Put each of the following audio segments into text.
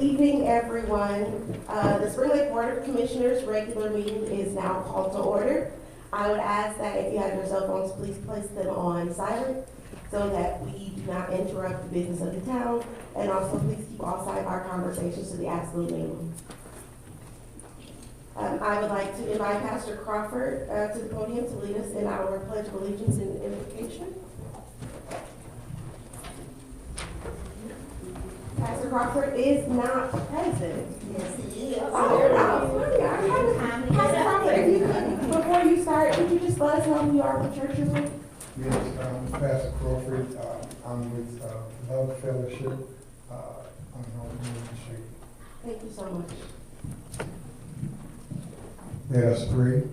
Evening, everyone. The Spring Lake Board of Commissioners regular meeting is now called to order. I would ask that if you have your cell phones, please place them on silent so that we do not interrupt the business of the town. And also, please keep all sidebar conversations to the absolute minimum. I would like to invite Pastor Crawford to the podium to lead us in our Pledge of Allegiance and invocation. Pastor Crawford is not present. Yes, he is. Pastor Crawford, if you could, before you start, could you just let us know who you are, what church you're with? Yes, Pastor Crawford. I'm with Love Fellowship on North Union Street. Thank you so much. Let us pray.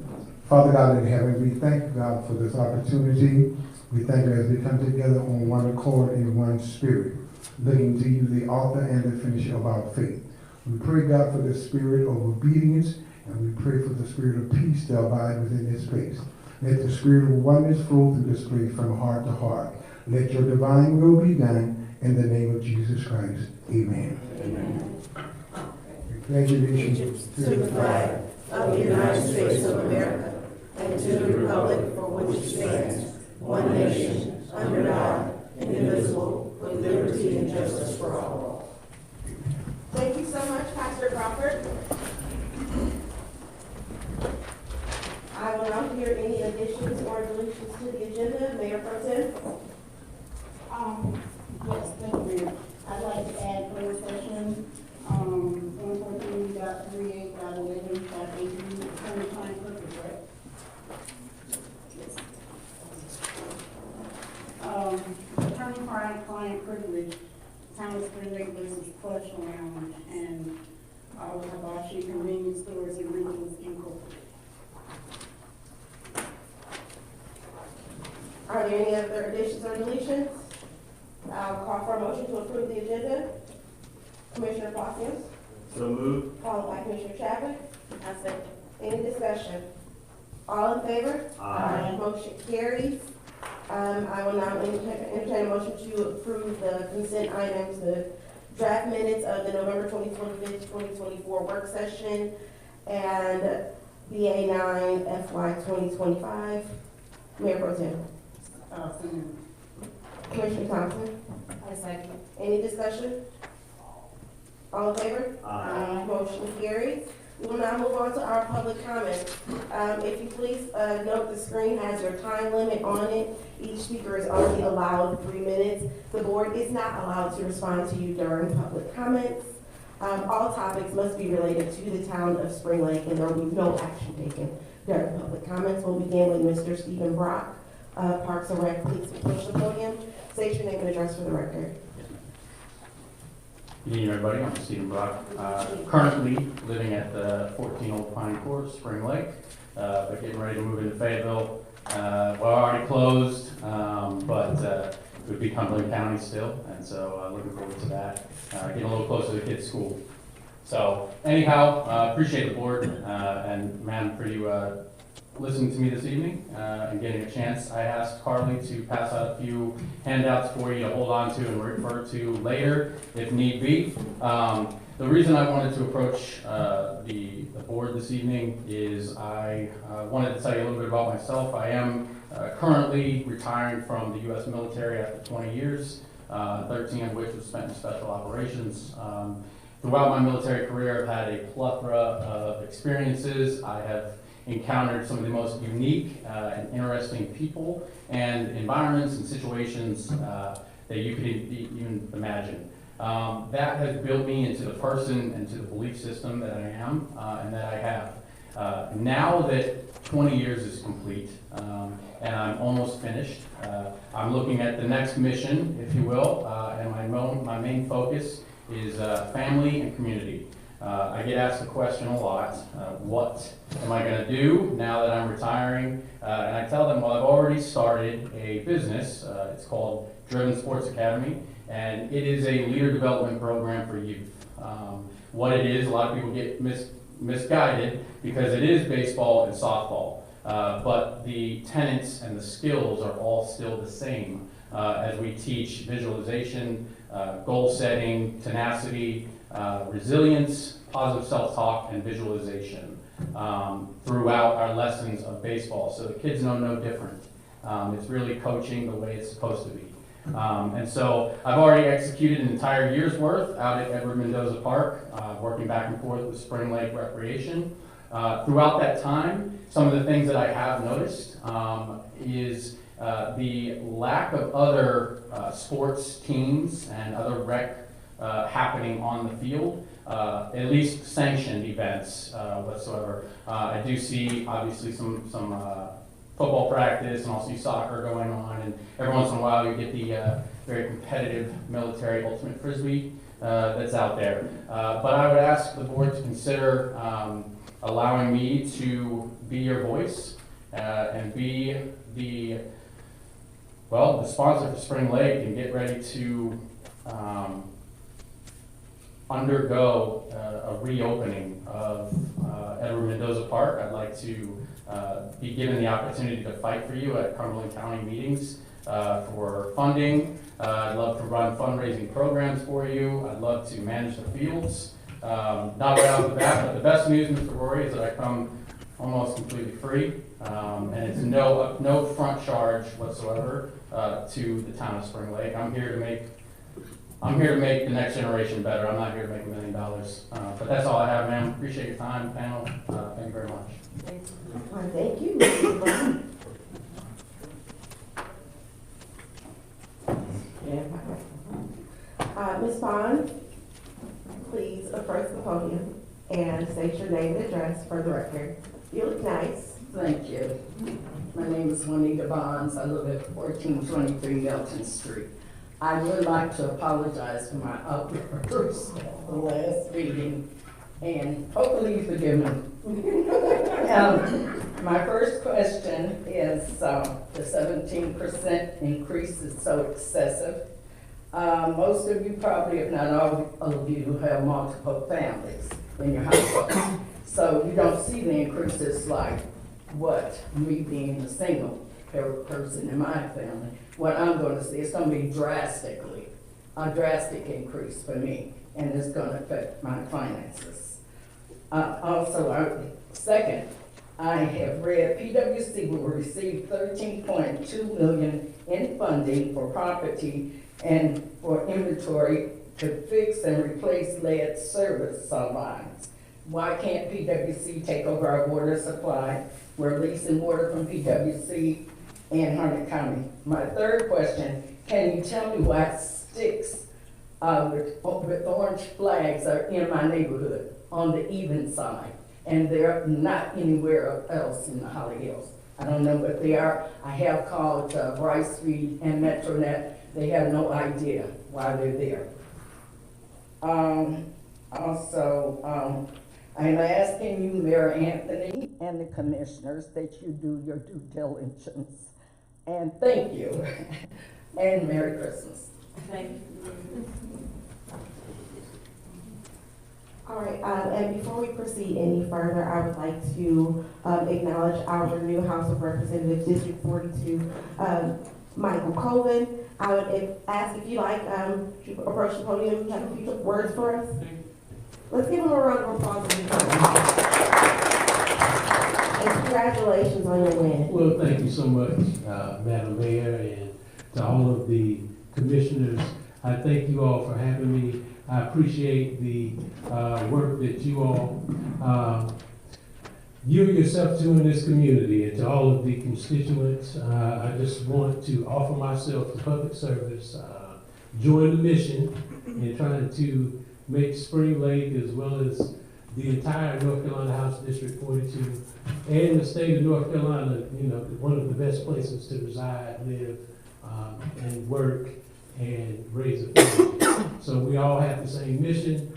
Father God in heaven, we thank you, God, for this opportunity. We thank you as we come together on one accord in one spirit, looking to you, the author and the finisher of our faith. We pray, God, for the spirit of obedience, and we pray for the spirit of peace to abide within this place. Let the spirit of oneness flow through this place from heart to heart. Let your divine will be done in the name of Jesus Christ. Amen. Amen. We pledge allegiance To the flag of the United States of America and to the republic for which it stands, one nation, under God, indivisible, with liberty and justice for all. Thank you so much, Pastor Crawford. I will not hear any additions or deletions to the agenda. Mayor Pro Tem. Yes, thank you. I'd like to add closed session, 143.38.11.18, attorney-client privilege, right? Yes. Attorney-client privilege, Town of Spring Lake versus Plush Lounge, and Hibachi Convenience Stores and Rentals Incorporated. Are there any other additions or deletions? I'll call for a motion to approve the agenda. Commissioner Fossius, So moved. followed by Commissioner Chapman. I second. Any discussion? All in favor? Aye. Motion carries. I will now entertain a motion to approve the consent items, the draft minutes of the November 25th, 2024 work session, and BA 9 FY 2025. Mayor Pro Tem. Commissioner Thompson. I second. Any discussion? All in favor? Aye. Motion carries. We will now move on to our public comments. If you please note the screen has your time limit on it. Each speaker is only allowed 3 minutes. The board is not allowed to respond to you during public comments. All topics must be related to the town of Spring Lake, and there will be no action taken during public comments. We'll begin with Mr. Stephen Brock, Parks and Rec. Please approach the podium. State your name and address for the record. Good evening, everybody. I'm Stephen Brock. Currently living at the 14 Old Pine Court, Spring Lake, but getting ready to move into Fayetteville. Well, already closed, but it would be Cumberland County still, and so looking forward to that. Getting a little closer to the kids' school. So anyhow, appreciate the board and man for you listening to me this evening and getting a chance. I asked Carly to pass out a few handouts for you to hold on to and refer to later if need be. The reason I wanted to approach the board this evening is I wanted to tell you a little bit about myself. I am currently retiring from the U.S. military after 20 years, 13 of which was spent in special operations. Throughout my military career, I've had a plethora of experiences. I have encountered some of the most unique and interesting people and environments and situations that you could even imagine. That has built me into the person and to the belief system that I am and that I have. Now that 20 years is complete and I'm almost finished, I'm looking at the next mission, if you will, and my main focus is family and community. I get asked the question a lot, what am I going to do now that I'm retiring? And I tell them, well, I've already started a business. It's called Driven Sports Academy, and it is a leader development program for youth. What it is, a lot of people get misguided because it is baseball and softball, but the tenets and the skills are all still the same as we teach visualization, goal setting, tenacity, resilience, positive self-talk, and visualization throughout our lessons of baseball. So the kids know no different. It's really coaching the way it's supposed to be. And so I've already executed an entire year's worth out at Edward Mendoza Park, working back and forth with Spring Lake Recreation. Throughout that time, some of the things that I have noticed is the lack of other sports teams and other rec happening on the field, at least sanctioned events whatsoever. I do see obviously some football practice, and I'll see soccer going on, and every once in a while you get the very competitive military ultimate frisbee that's out there. But I would ask the board to consider allowing me to be your voice and be the sponsor for Spring Lake and get ready to undergo a reopening of Edward Mendoza Park. I'd like to be given the opportunity to fight for you at Cumberland County meetings for funding. I'd love to run fundraising programs for you. I'd love to manage the fields. Not right off the bat, but the best news, Mr. Rory, is that I come almost completely free, and it's no front charge whatsoever to the town of Spring Lake. I'm here to make the next generation better. I'm not here to make $1 million. But that's all I have, ma'am. Appreciate your time, panel. Thank you very much. Thank you, Mr. Brown. Ms. Bond, please approach the podium and state your name and address for the record. You look nice. Thank you. My name is Juanita Bonds. I live at 1423 Milton Street. I would like to apologize for my outburst the last meeting, and hopefully you forgive me. My first question is the 17% increase is so excessive. Most of you probably, if not all of you, have multiple families in your household. So you don't see the increases like what me being a single person in my family. What I'm going to see is going to be a drastic increase for me, and it's going to affect my finances. Second, I have read PwC will receive $13.2 million in funding for property and for inventory to fix and replace lead service lines. Why can't PwC take over our water supply? We're leasing water from PwC in Harnett County. My third question, can you tell me why sticks with orange flags are in my neighborhood on the even side, and they're not anywhere else in the Holly Hills? I don't know what they are. I have called Bryce Reed and Metronet. They have no idea why they're there. I'm asking you, Mayor Anthony, and the commissioners, that you do your due diligence. And thank you. And Merry Christmas. Thank you. All right, and before we proceed any further, I would like to acknowledge our new House of Representatives, District 42, Michael Colvin. I would ask if you like to approach the podium and have a few words for us. Let's give him a round of applause. And congratulations on your win. Well, thank you so much, Madam Mayor, and to all of the commissioners. I thank you all for having me. I appreciate the work that you all, you yourself do in this community, and to all of the constituents. I just want to offer myself to public service, join the mission in trying to make Spring Lake, as well as the entire North Carolina House District 42 and the state of North Carolina, one of the best places to reside, live, and work and raise a family. So we all have the same mission.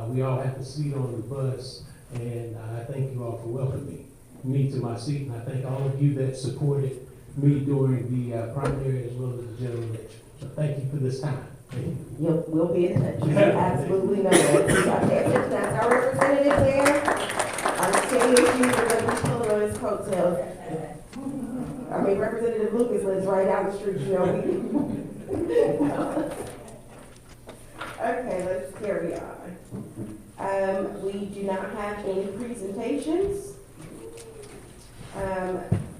We all have a seat on the bus, and I thank you all for welcoming me to my seat, and I thank all of you that supported me during the primary as well as the general election. So thank you for this time. We'll be in touch. You absolutely know that. That's our representative there. I'm telling you, we're going to be pulling on his coattails. I mean, Representative Lucas lives right down the street, Okay, let's carry on. We do not have any presentations.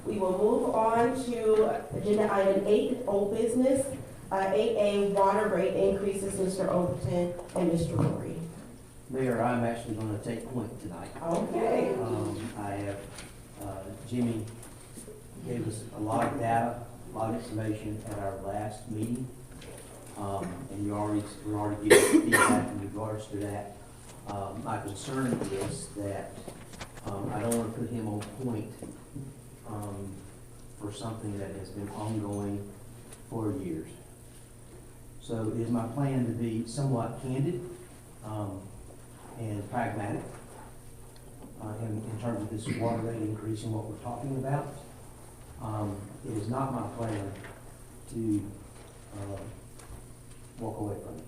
We will move on to agenda item 8, old business. 8A, water rate increases, Mr. Overton and Mr. Rory. Mayor, I'm actually going to take point tonight. Okay. I have, Jimmy gave us a lot of data, a lot of information at our last meeting. And we're already getting feedback in regards to that. My concern is that, I don't want to put him on point, for something that has been ongoing for years. So it is my plan to be somewhat candid, and pragmatic, in terms of this water rate increase and what we're talking about. It is not my plan to, walk away from it.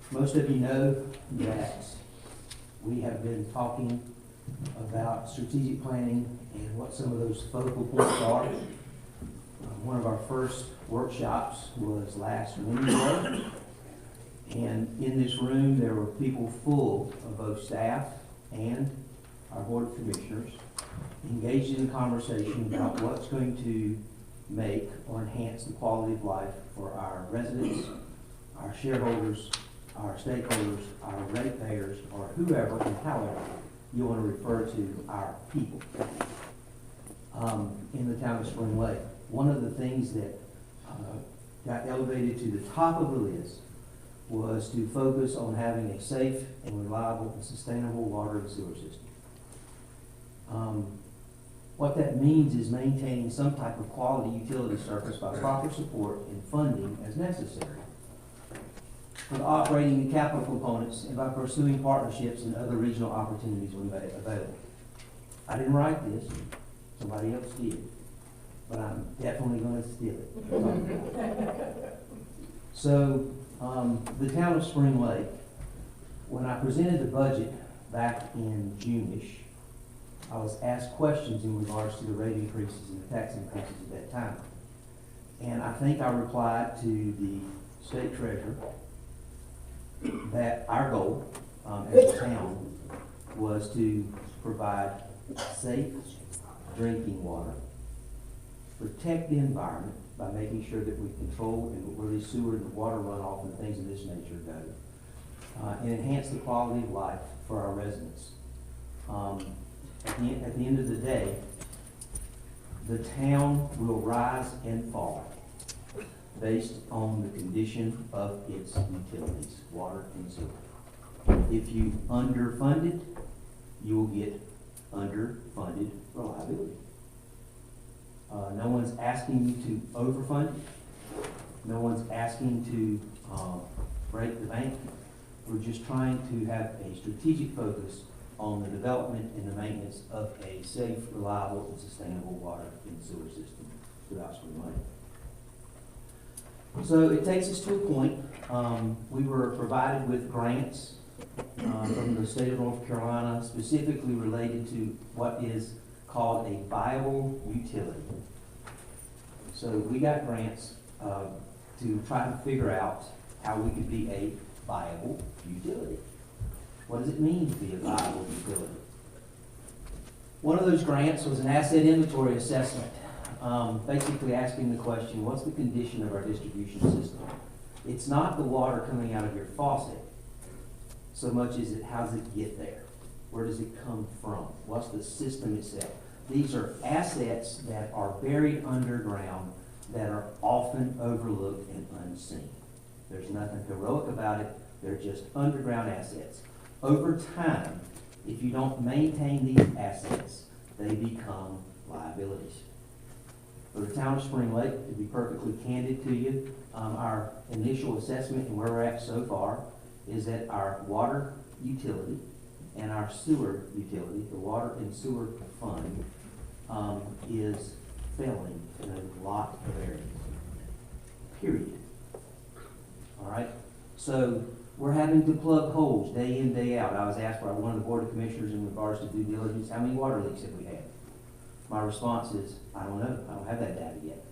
Most of you know that we have been talking about strategic planning and what some of those focal points are. One of our first workshops was last Wednesday, and in this room there were people full of both staff and our Board of Commissioners engaged in a conversation about what's going to make or enhance the quality of life for our residents, our shareholders, our stakeholders, our ratepayers, or whoever and however you want to refer to our people in the town of Spring Lake. One of the things that got elevated to the top of the list was to focus on having a safe and reliable and sustainable water and sewer system. What that means is maintaining some type of quality utility service by proper support and funding as necessary, for operating the capital components, and by pursuing partnerships and other regional opportunities when available. I didn't write this, somebody else did, but I'm definitely going to steal it. So, the town of Spring Lake, when I presented the budget back in June-ish, I was asked questions in regards to the rate increases and the tax increases at that time. And I think I replied to the state treasurer that our goal as a town was to provide safe drinking water, protect the environment by making sure that we control and where the sewer and the water runoff and things of this nature go, and enhance the quality of life for our residents. At the end of the day, the town will rise and fall based on the condition of its utilities, water and sewer. If you underfund it, you will get underfunded reliability. No one's asking you to overfund it. No one's asking to break the bank. We're just trying to have a strategic focus on the development and the maintenance of a safe, reliable, and sustainable water and sewer system throughout Spring Lake. So it takes us to a point. We were provided with grants from the state of North Carolina, specifically related to what is called a viable utility. So we got grants to try to figure out how we could be a viable utility. What does it mean to be a viable utility? One of those grants was an asset inventory assessment, basically asking the question, what's the condition of our distribution system? It's not the water coming out of your faucet so much as how does it get there? Where does it come from? What's the system itself? These are assets that are buried underground that are often overlooked and unseen. There's nothing heroic about it. They're just underground assets. Over time, if you don't maintain these assets, they become liabilities. For the town of Spring Lake, to be perfectly candid to you, our initial assessment and where we're at so far is that our water utility and our sewer utility, the water and sewer fund, is failing in a lot of areas. Period. All right? So we're having to plug holes day in, day out. I was asked by one of the Board of Commissioners in regards to due diligence, how many water leaks have we had? My response is, I don't know. I don't have that data yet.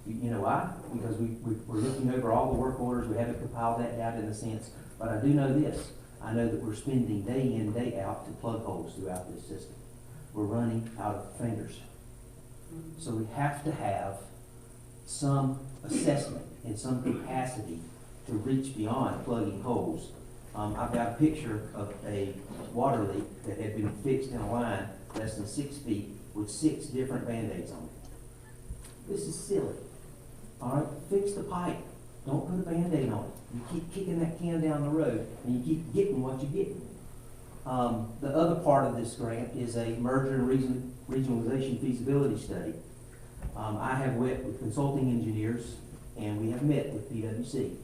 You know why? Because we're looking over all the work orders, we haven't compiled that down in a sense, but I do know this. I know that we're spending day in, day out to plug holes throughout this system. We're running out of fingers. So we have to have some assessment and some capacity to reach beyond plugging holes. I've got a picture of a water leak that had been fixed in a line less than 6 feet with 6 different Band-Aids on it. This is silly. All right, fix the pipe. Don't put a Band-Aid on it. You keep kicking that can down the road, and you keep getting what you get. The other part of this grant is a merger and regionalization feasibility study. I have met with consulting engineers, and we have met with PwC.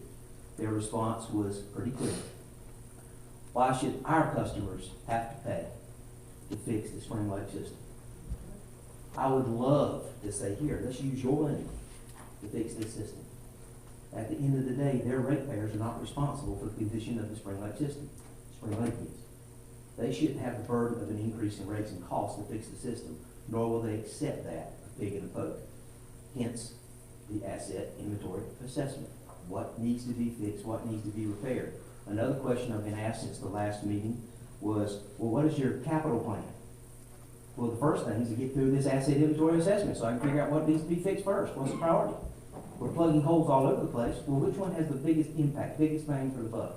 Their response was pretty clear. Why should our customers have to pay to fix the Spring Lake system? I would love to say, here, let's use your money to fix this system. At the end of the day, their ratepayers are not responsible for the condition of the Spring Lake system. Spring Lake is. They shouldn't have the burden of an increase in rates and costs to fix the system, nor will they accept that, a pig in a poke. Hence, the asset inventory assessment. What needs to be fixed, what needs to be repaired. Another question I've been asked since the last meeting was, well, what is your capital plan? Well, the first thing is to get through this asset inventory assessment so I can figure out what needs to be fixed first. What's the priority? We're plugging holes all over the place. Well, which one has the biggest impact, biggest bang for the buck?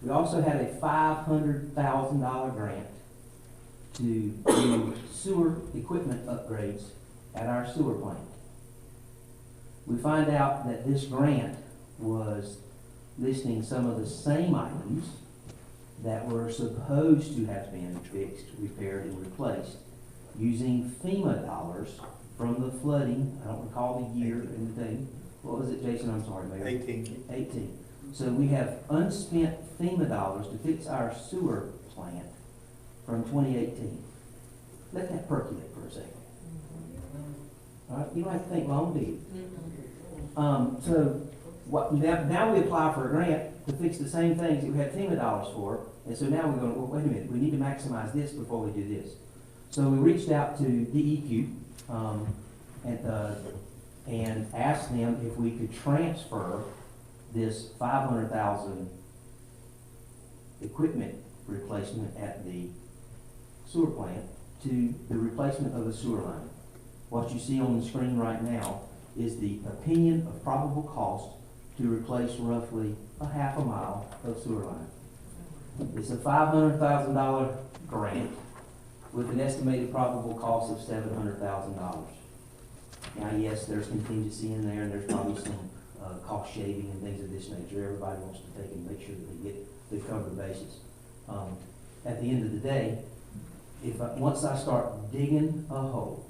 We also had a $500,000 grant to do sewer equipment upgrades at our sewer plant. We find out that this grant was listing some of the same items that were supposed to have been fixed, repaired, and replaced using FEMA dollars from the flooding. I don't recall the year and the thing. What was it, Jason? I'm sorry, Mayor. 18. So we have unspent FEMA dollars to fix our sewer plant from 2018. Let that percolate for a second. All right, you don't have to think long, do you? So now we apply for a grant to fix the same things that we had FEMA dollars for, and so now we're going, well, wait a minute, we need to maximize this before we do this. So we reached out to DEQ and asked them if we could transfer this $500,000 equipment replacement at the sewer plant to the replacement of the sewer line. What you see on the screen right now is the opinion of probable cost to replace roughly a half a mile of sewer line. It's a $500,000 grant with an estimated probable cost of $700,000. Now, yes, there's contingency in there, and there's probably some cost shaving and things of this nature. Everybody wants to take and make sure that they cover the bases. At the end of the day, once I start digging a hole,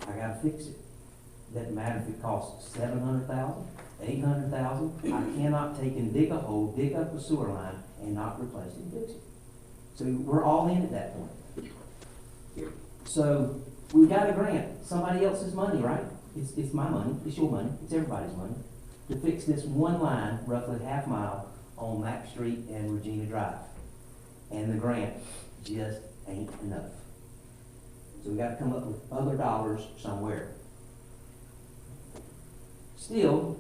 I gotta fix it. Doesn't matter if it costs $700,000, $800,000. I cannot take and dig a hole, dig up a sewer line, and not replace it and fix it. So we're all in at that point. So we got a grant, somebody else's money, right? It's my money, it's your money, it's everybody's money, to fix this one line, roughly half mile, on Mack Street and Regina Drive. And the grant just ain't enough. So we gotta come up with other dollars somewhere. Still,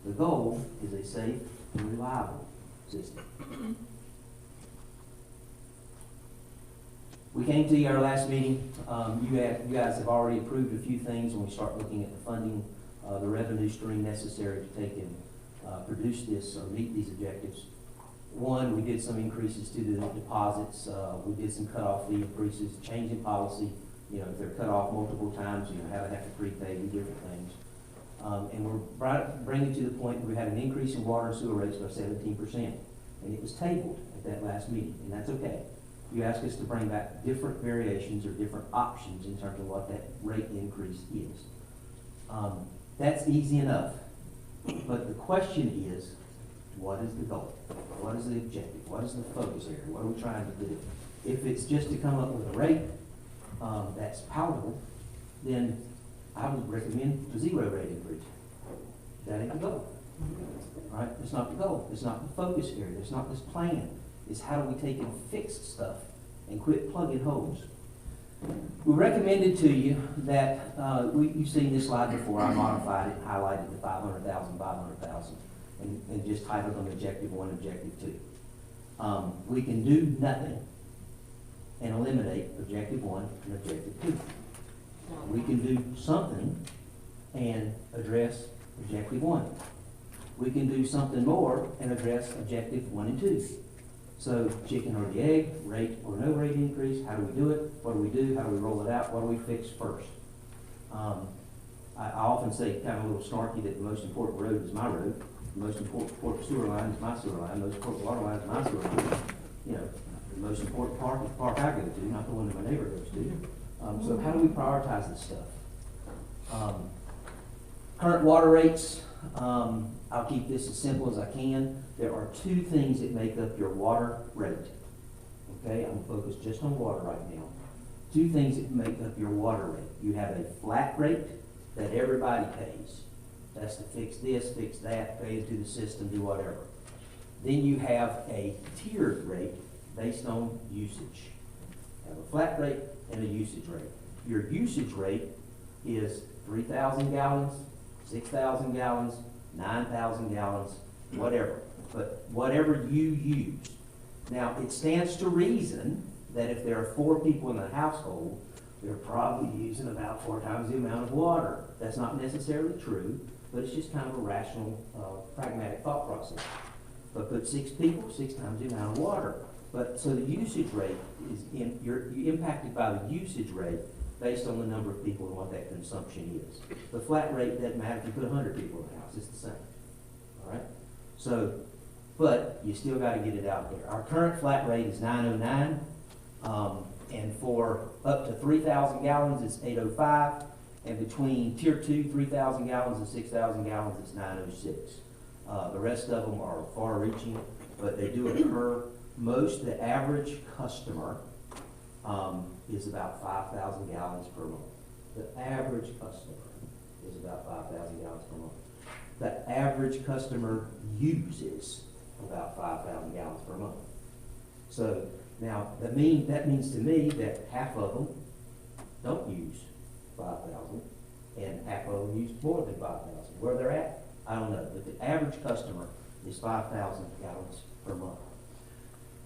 the goal is a safe and reliable system. We came to our last meeting. You guys have already approved a few things when we start looking at the funding, the revenue stream necessary to take and produce this or meet these objectives. One, we did some increases to the deposits. We did some cutoff fee increases, change in policy. You know, if they're cut off multiple times, you know, how they have to prepay, do different things. And we're bringing to the point where we had an increase in water and sewer rates by 17%. And it was tabled at that last meeting, and that's okay. You asked us to bring back different variations or different options in terms of what that rate increase is. That's easy enough. But the question is, what is the goal? What is the objective? What is the focus area? What are we trying to do? If it's just to come up with a rate that's palatable, then I would recommend a 0 rate increase. That ain't the goal. All right? It's not the goal. It's not the focus area. It's not this plan. It's how do we take and fix stuff and quit plugging holes. We recommended to you that, you've seen this slide before, I modified it, highlighted the 500,000, 500,000, and just titled them Objective 1, Objective 2. We can do nothing and eliminate Objective 1 and Objective 2. We can do something and address Objective 1. We can do something more and address Objective 1 and 2. So chicken or the egg, rate or no rate increase, how do we do it? What do we do? How do we roll it out? What do we fix first? I often say, kind of a little snarky, that the most important road is my road. The most important sewer line is my sewer line. The most important water line is my sewer line. You know, the most important park is the park I go to, not the one that my neighbor goes to. So how do we prioritize this stuff? Current water rates, I'll keep this as simple as I can. There are two things that make up your water rate. Okay, I'm focused just on water right now. Two things that make up your water rate. You have a flat rate that everybody pays. That's to fix this, fix that, pay into the system, do whatever. Then you have a tiered rate based on usage. You have a flat rate and a usage rate. Your usage rate is 3,000 gallons, 6,000 gallons, 9,000 gallons, whatever. But whatever you use. Now, it stands to reason that if there are 4 people in the household, they're probably using about 4 times the amount of water. That's not necessarily true, but it's just kind of a rational, pragmatic thought process. But put 6 people, 6 times the amount of water. But so the usage rate is you're impacted by the usage rate based on the number of people and what that consumption is. The flat rate doesn't matter if you put 100 people in the house, it's the same. All right? So, but you still got to get it out there. Our current flat rate is 909, and for up to 3,000 gallons, it's 805, and between tier 2, 3,000 gallons and 6,000 gallons, it's 906. The rest of them are far-reaching, but they do occur. The average customer is about 5,000 gallons per month. The average customer is about 5,000 gallons per month. The average customer uses about 5,000 gallons per month. So now that means to me that half of them don't use 5,000 and half of them use more than 5,000. Where they're at, I don't know, but the average customer is 5,000 gallons per month.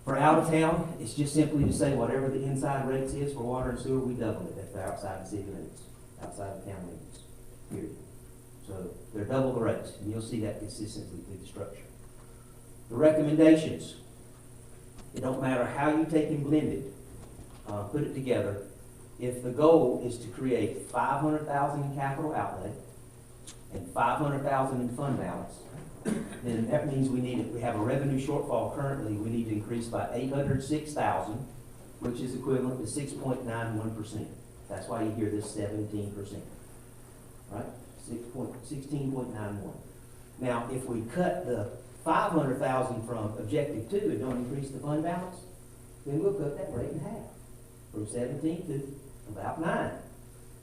For out of town, it's just simply to say whatever the inside rates is for water and sewer, we double it if they're outside the city limits, outside of town limits, period. So they're double the rates, and you'll see that consistently through the structure. The recommendations, it don't matter how you take and blend it, put it together. If the goal is to create 500,000 in capital outlay and 500,000 in fund balance, then that means we have a revenue shortfall currently. We need to increase by 806,000, which is equivalent to 6.91%. That's why you hear this 17%, right? 16.91. Now, if we cut the 500,000 from objective 2 and don't increase the fund balance, then we'll cut that rate in half, from 17 to about 9.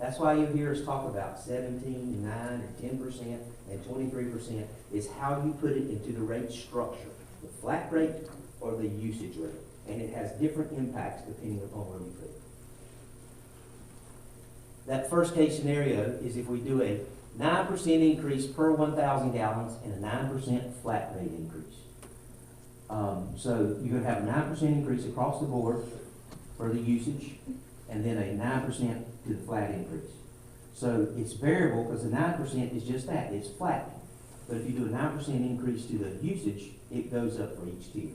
That's why you hear us talk about 17, 9, and 10%, and 23% is how you put it into the rate structure, the flat rate or the usage rate. And it has different impacts depending upon where you put it. That first case scenario is if we do a 9% increase per 1,000 gallons and a 9% flat rate increase. So you're going to have a 9% increase across the board for the usage, and then a 9% to the flat increase. So it's variable because the 9% is just that, it's flat. But if you do a 9% increase to the usage, it goes up for each tier.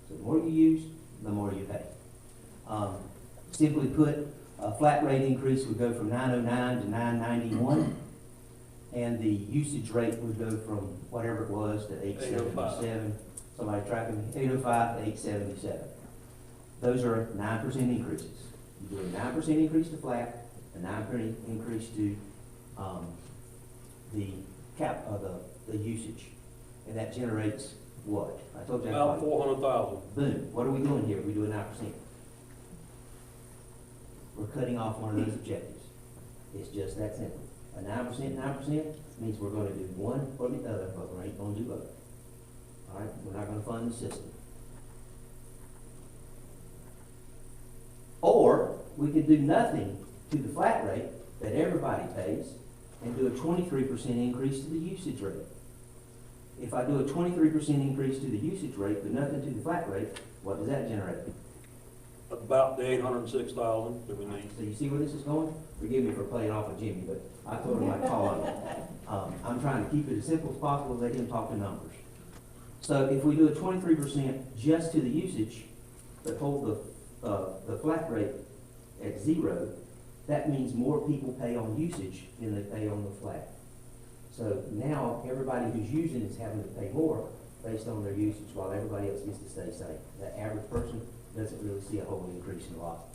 So the more you use, the more you pay. Simply put, a flat rate increase would go from 909 to 991, and the usage rate would go from whatever it was to 877. Somebody tracking me? 805 to 877. Those are 9% increases. You do a 9% increase to flat, a 9% increase to the usage, and that generates what? I told you about 400,000. Boom. What are we doing here? We do a 9%. We're cutting off one of those objectives. It's just that simple. A 9% means we're going to do one or the other, but we ain't going to do both. All right? We're not going to fund the system. Or we could do nothing to the flat rate that everybody pays and do a 23% increase to the usage rate. If I do a 23% increase to the usage rate, but nothing to the flat rate, what does that generate? About the 806,000 that we need. So you see where this is going? Forgive me for playing off of Jimmy, but I told him I'd call on him. I'm trying to keep it as simple as possible, let him talk in numbers. So if we do a 23% just to the usage, but hold the flat rate at 0, that means more people pay on usage than they pay on the flat. So now everybody who's using is having to pay more based on their usage, while everybody else gets to stay safe. The average person doesn't really see a whole increase in a lot.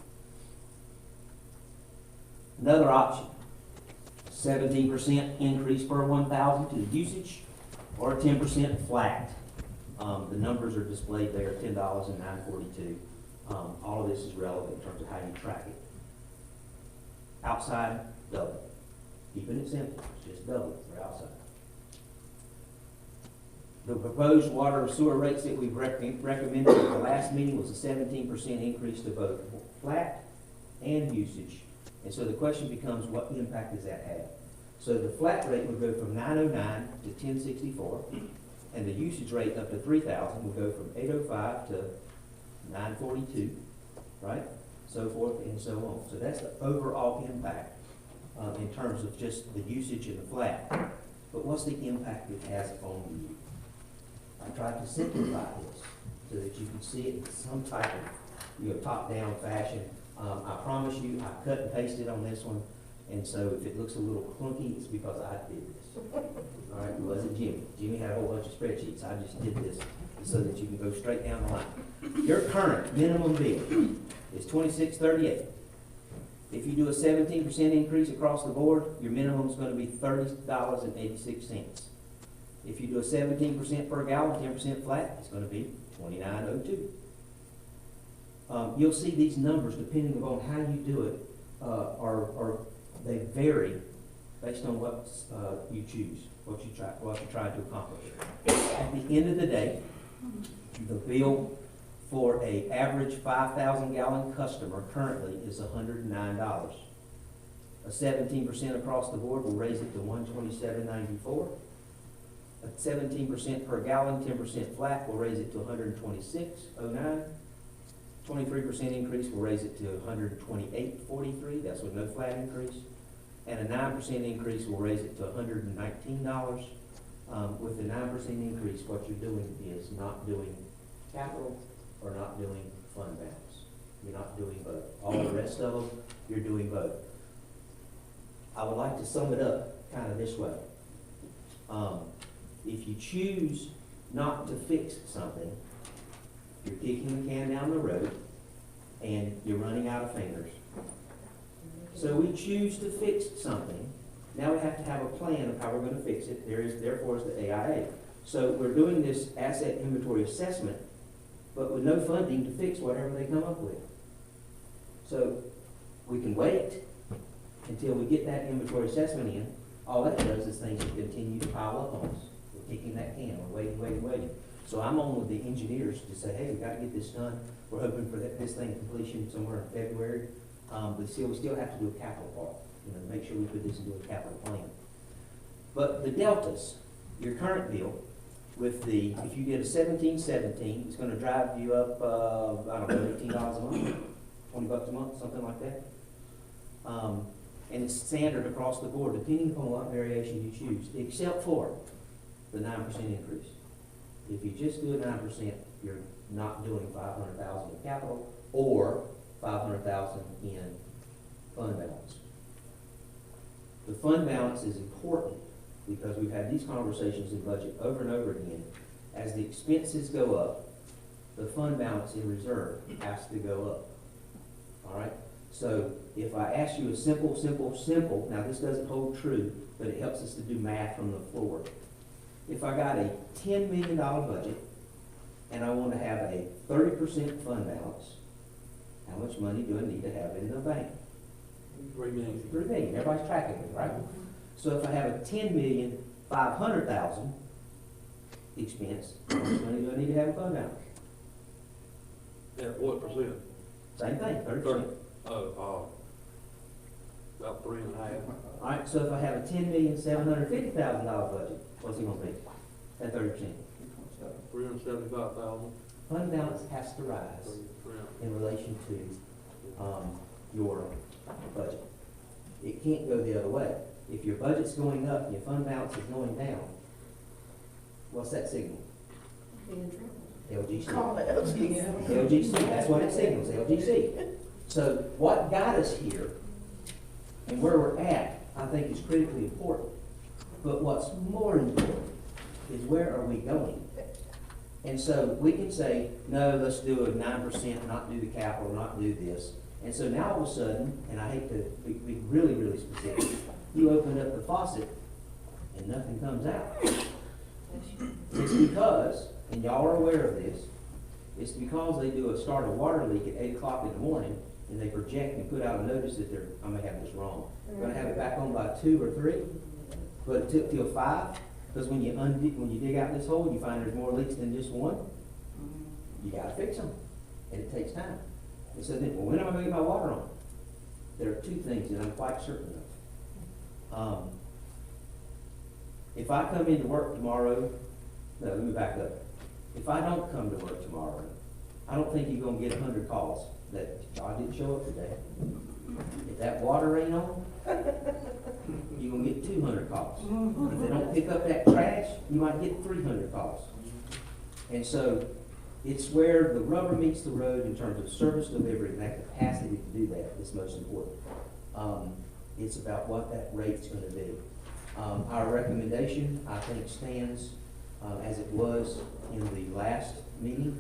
Another option, 17% increase per 1,000 to the usage, or 10% flat. The numbers are displayed there, $10 and $9.42. All of this is relevant in terms of how you track it. Outside, double. Keeping it simple, it's just double for outside. The proposed water and sewer rates that we recommended at the last meeting was a 17% increase to both flat and usage. And so the question becomes, what impact does that have? So the flat rate would go from 909 to 1064, and the usage rate up to 3,000 would go from 805 to 942, right? So forth and so on. So that's the overall impact in terms of just the usage and the flat. But what's the impact it has on you? I tried to simplify this so that you can see it in some type of top-down fashion. I promise you, I cut and pasted on this one, and so if it looks a little clunky, it's because I did this. All right, it wasn't Jimmy. Jimmy had a whole bunch of spreadsheets. I just did this so that you can go straight down the line. Your current minimum bill is $26.38. If you do a 17% increase across the board, your minimum is going to be $30.86. If you do a 17% per gallon, 10% flat, it's going to be $29.02. You'll see these numbers, depending upon how you do it, they vary based on what you choose, what you're trying to accomplish. At the end of the day, the bill for an average 5,000 gallon customer currently is $109. A 17% across the board will raise it to $127.94. A 17% per gallon, 10% flat will raise it to $126.09. 23% increase will raise it to $128.43. That's with no flat increase. And a 9% increase will raise it to $119. With the 9% increase, what you're doing is not doing capital or not doing fund balance. You're not doing both. All the rest of them, you're doing both. I would like to sum it up kind of this way. If you choose not to fix something, you're kicking the can down the road and you're running out of fingers. So we choose to fix something. Now we have to have a plan of how we're going to fix it. Therefore is the AIA. So we're doing this asset inventory assessment, but with no funding to fix whatever they come up with. So we can wait until we get that inventory assessment in. All that does is things will continue to pile up on us. We're kicking that can, we're waiting. So I'm on with the engineers to say, hey, we got to get this done. We're hoping for this thing completion somewhere in February. But we still have to do a capital part, make sure we put this into a capital plan. But the deltas, your current bill, with if you did a 1717, it's going to drive you up, I don't know, $18 a month, $20 a month, something like that. And it's standard across the board, depending upon what variation you choose, except for the 9% increase. If you just do a 9%, you're not doing $500,000 in capital or $500,000 in fund balance. The fund balance is important because we've had these conversations in budget over and over again. As the expenses go up, the fund balance in reserve has to go up. All right? So if I ask you a simple, now this doesn't hold true, but it helps us to do math from the floor. If I got a $10 million budget and I want to have a 30% fund balance, how much money do I need to have in the bank? $3 million. $3 million. Everybody's tracking me, right? So if I have a $10,500,000 expense, how much money do I need to have in fund balance? At what percent? Same thing, 30%. About 3.5. All right, so if I have a $10,750,000 budget, what's it gonna be at 30%? 375,000. Fund balance has to rise in relation to, your budget. It can't go the other way. If your budget's going up and your fund balance is going down, what's that signal? LGC. Call it LGC. LGC, that's what it signals, LGC. So what got us here and where we're at, I think is critically important. But what's more important is where are we going? And so we can say, no, let's do a 9%, not do the capital, not do this. And so now all of a sudden, and I hate to be really, really specific, you open up the faucet and nothing comes out. It's because, and y'all are aware of this, it's because they start a water leak at 8 o'clock in the morning, and they project and put out a notice that I may have this wrong. We're gonna have it back on by 2 or 3, but it took till 5, because when you dig out this hole, you find there's more leaks than just one. You gotta fix them, and it takes time. And so then, well, when am I gonna get my water on? There are 2 things that I'm quite certain of. If I come into work tomorrow, no, let me back up. If I don't come to work tomorrow, I don't think you're gonna get 100 calls that I didn't show up today. If that water ain't on, you're gonna get 200 calls. If they don't pick up that trash, you might get 300 calls. And so it's where the rubber meets the road in terms of service delivery, and that capacity to do that is most important. It's about what that rate's gonna be. Our recommendation, I think, stands as it was in the last meeting.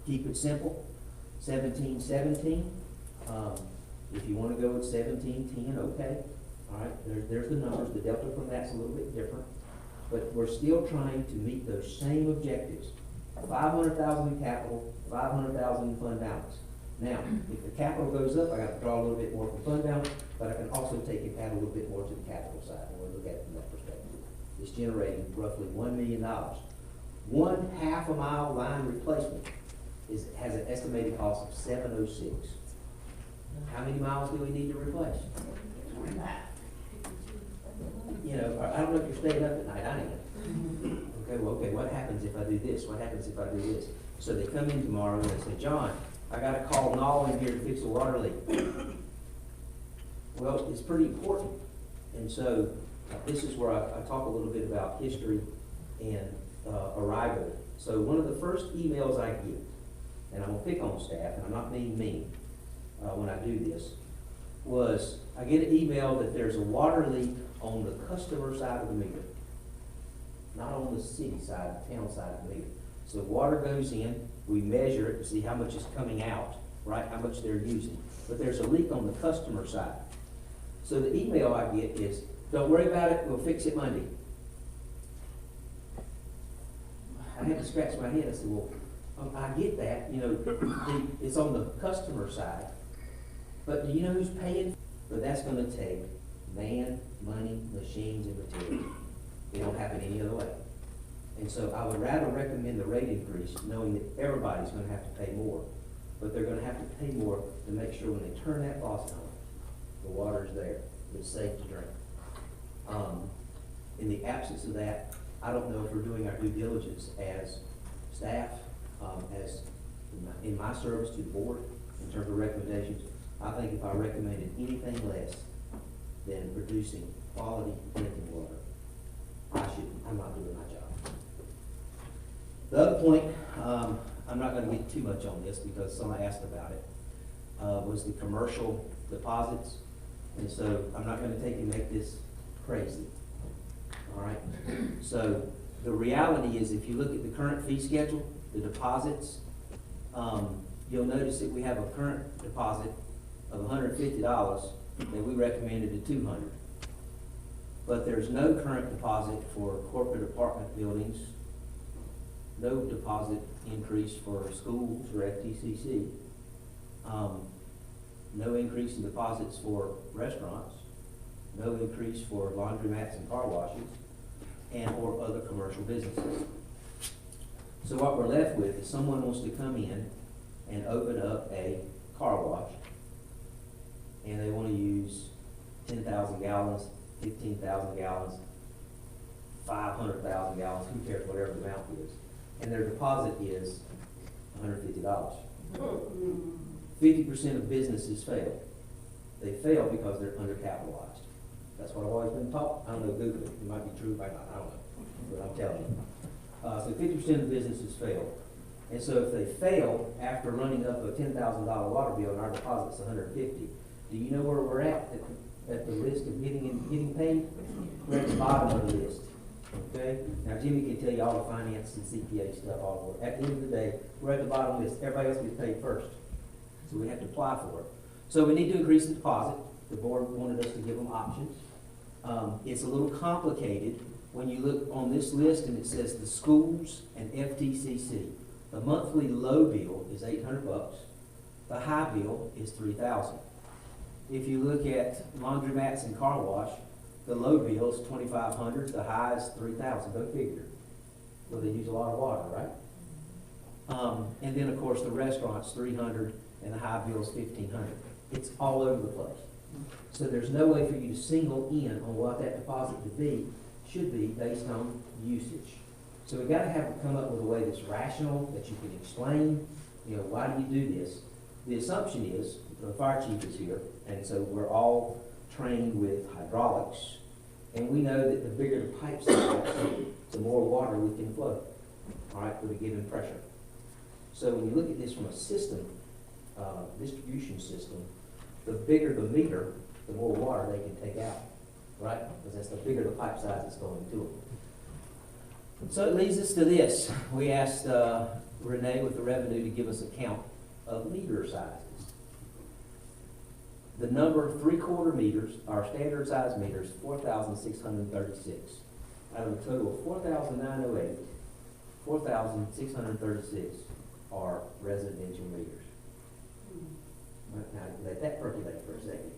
Keep it simple, 17-17. If you wanna go with 17-10, okay. All right, there's the numbers. The delta from that's a little bit different. But we're still trying to meet those same objectives. 500,000 in capital, 500,000 in fund balance. Now, if the capital goes up, I got to draw a little bit more from fund balance, but I can also take and add a little bit more to the capital side, and we'll look at it from that perspective. It's generating roughly $1 million. 1/2 a mile line replacement has an estimated cost of $706. How many miles do we need to replace? You know, I don't know if you're staying up at night, I am. Okay, what happens if I do this? What happens if I do this? So they come in tomorrow and they say, John, I got to call Nall in here to fix a water leak. Well, it's pretty important. And so this is where I talk a little bit about history and arrival. So one of the first emails I get, and I'm going to pick on staff, and I'm not being mean when I do this, was I get an email that there's a water leak on the customer side of the meter, not on the city side, the town side of the meter. So water goes in, we measure it to see how much is coming out, right, how much they're using. But there's a leak on the customer side. So the email I get is, don't worry about it, we'll fix it Monday. I had to scratch my head. I said, well, I get that, you know, it's on the customer side. But do you know who's paying? But that's gonna take man, money, machines, and materials. It don't happen any other way. And so I would rather recommend the rate increase, knowing that everybody's gonna have to pay more. But they're gonna have to pay more to make sure when they turn that faucet on, the water's there, it's safe to drink. In the absence of that, I don't know if we're doing our due diligence as staff, as in my service to the board, in terms of recommendations. I think if I recommended anything less than producing quality drinking water, I'm not doing my job. The other point, I'm not gonna get too much on this because someone asked about it, was the commercial deposits. And so I'm not gonna take and make this crazy, all right? So the reality is if you look at the current fee schedule, the deposits, you'll notice that we have a current deposit of $150 that we recommended to $200. But there's no current deposit for corporate apartment buildings, no deposit increase for schools or FTCC, no increase in deposits for restaurants, no increase for laundromats and car washes, and or other commercial businesses. So what we're left with is someone wants to come in and open up a car wash and they wanna use 10,000 gallons, 15,000 gallons, 500,000 gallons, who cares, whatever the amount is. And their deposit is $150. 50% of businesses fail. They fail because they're undercapitalized. That's what I've always been taught. I don't know, Google it. It might be true, it might not, I don't know. But I'm telling you. So 50% of businesses fail. And so if they fail after running up a $10,000 water bill and our deposit's $150, do you know where we're at the list of getting paid? We're at the bottom of the list. Okay? Now Jimmy can tell you all the finance and CPA stuff all over. At the end of the day, we're at the bottom of the list. Everybody else gets paid first. So we have to apply for it. So we need to increase the deposit. The board wanted us to give them options. It's a little complicated when you look on this list and it says the schools and FTCC. The monthly low bill is $800. The high bill is $3,000. If you look at laundromats and car wash, the low bill is $2,500. The high is $3,000. Go figure. Well, they use a lot of water, right? And then of course the restaurant's $300 and the high bill is $1,500. It's all over the place. So there's no way for you to single in on what that deposit should be based on usage. So we've got to come up with a way that's rational, that you can explain, why do you do this? The assumption is, the fire chief is here, and so we're all trained with hydraulics, and we know that the bigger the pipe size, the more water we can flow, all right, with a given pressure. So when you look at this from a system, distribution system, the bigger the meter, the more water they can take out, right? Because that's the bigger the pipe size that's going to it. So it leads us to this. We asked Renee with the revenue to give us a count of meter sizes. The number 3/4 meters, our standard size meters, 4,636. Out of a total of 4,908, 4,636 are residential meters. Now, let that percolate for a second.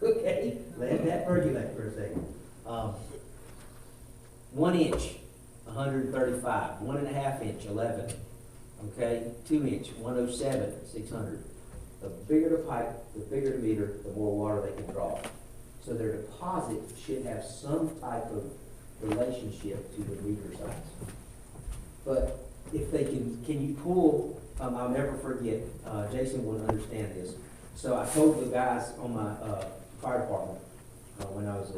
Okay, let that percolate for a second. 1 inch, 135. 1.5 inch, 11. Okay, 2 inch, 107, 600. The bigger the pipe, the bigger the meter, the more water they can draw. So their deposit should have some type of relationship to the meter size. But if they can you pull, I'll never forget, Jason will understand this. So I told the guys on my fire department, when I was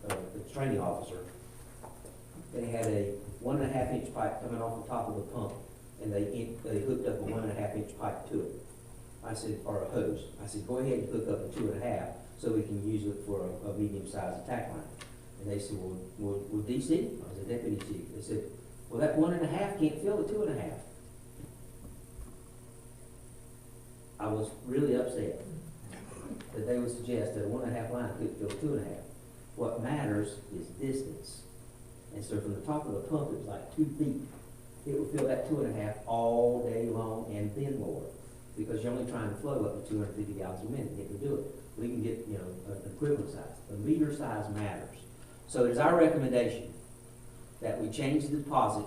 a training officer, they had a 1.5 inch pipe coming off the top of the pump, and they hooked up a 1.5 inch pipe to it. I said, or a hose. I said, go ahead and hook up a 2.5 so we can use it for a medium-sized attack line. And they said, well, DC? I was a deputy chief. They said, well, that 1.5 can't fill the 2.5. I was really upset that they would suggest that a 1.5 line couldn't fill 2.5. What matters is distance. And so from the top of the pump, it was like 2 feet. It would fill that 2.5 all day long and then more, because you're only trying to flow up to 250 gallons a minute. It can do it. We can get, an equivalent size. The meter size matters. So it's our recommendation that we change the deposit,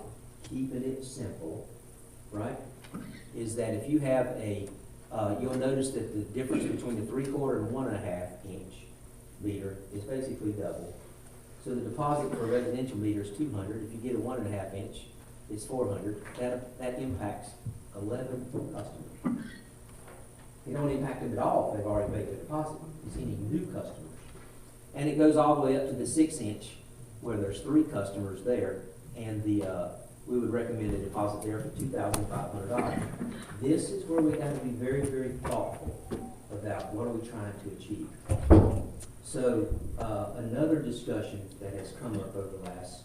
keeping it simple, right? Is that if you have you'll notice that the difference between the 3/4 and 1.5 inch meter is basically double. So the deposit for a residential meter is $200. If you get a 1.5 inch, it's $400. That impacts 11 customers. It don't impact them at all if they've already paid the deposit. It's any new customers. And it goes all the way up to the 6 inch, where there's 3 customers there, and we would recommend a deposit there for $2,500. This is where we have to be very, very thoughtful about what are we trying to achieve. So another discussion that has come up over the last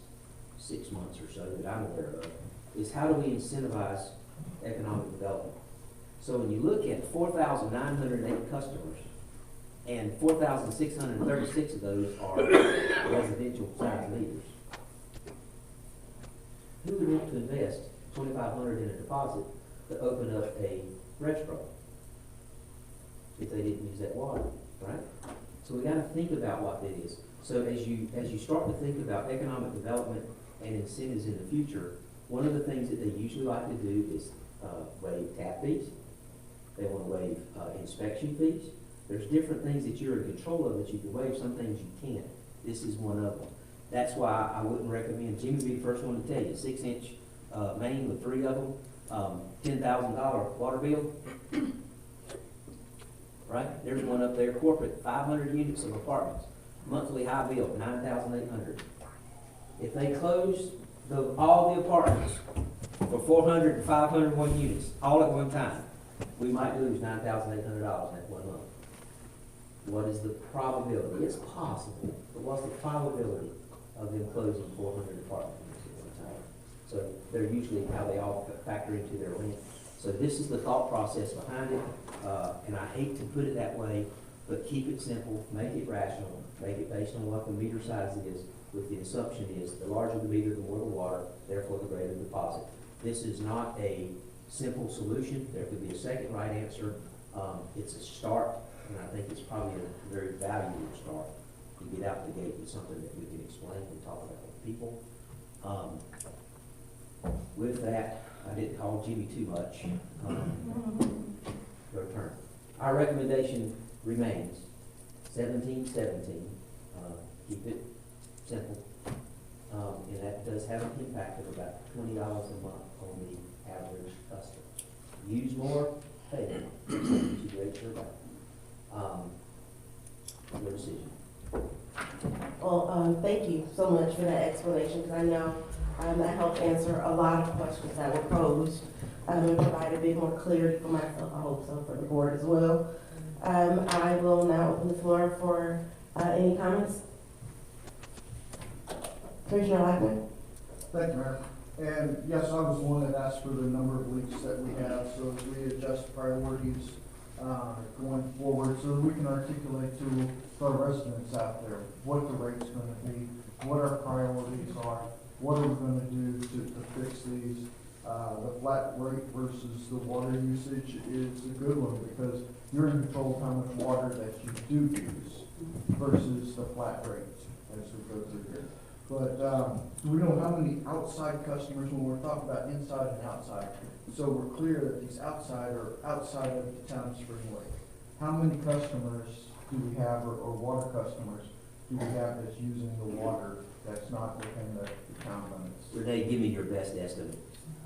6 months or so that I'm aware of is how do we incentivize economic development? So when you look at 4,908 customers, and 4,636 of those are residential size meters, who would want to invest $2,500 in a deposit to open up a restaurant if they didn't use that water, right? So we got to think about what that is. So as you start to think about economic development and incentives in the future, one of the things that they usually like to do is waive tap fees. They want to waive inspection fees. There's different things that you're in control of that you can waive, some things you can't. This is one of them. That's why I wouldn't recommend, Jimmy would be the first one to tell you, 6-inch main with 3 of them, $10,000 water bill. Right? There's one up there, corporate, 500 units of apartments, monthly high bill, $9,800. If they close all the apartments for 400 and 501 units, all at one time, we might lose $9,800 in that 1 month. What is the probability? It's possible, but what's the probability of them closing 400 apartment units at one time? So they're usually how they all factor into their rent. So this is the thought process behind it, and I hate to put it that way, but keep it simple, make it rational, make it based on what the meter size is, with the assumption is the larger the meter, the more the water, therefore the greater the deposit. This is not a simple solution. There could be a second right answer. It's a start, and I think it's probably a very valuable start to get out the gate with something that we can explain and talk about with people. With that, I didn't call Jimmy too much. Your turn. Our recommendation remains 1717. Keep it simple. And that does have an impact of about $20 a month on the average customer. Use more, pay more. Something to make sure about. Your decision. Well, thank you so much for that explanation, because I know that helped answer a lot of questions that were posed and provide a bit more clarity for myself, I hope so, for the board as well. I will now open the floor for any comments. Commissioner Lackman? Thank you, Mayor. And yes, I was the one that asked for the number of leaks that we have, so as we adjust priorities going forward, so that we can articulate to our residents out there what the rate's gonna be, what our priorities are, what are we gonna do to fix these. The flat rate versus the water usage is a good one, because you're in control of how much water that you do use versus the flat rate as we go through here. But we know how many outside customers, when we're talking about inside and outside, so we're clear that these outside are outside of the town of Spring Lake. How many customers do we have, or water customers do we have that's using the water that's not within the town limits? Renee, give me your best estimate.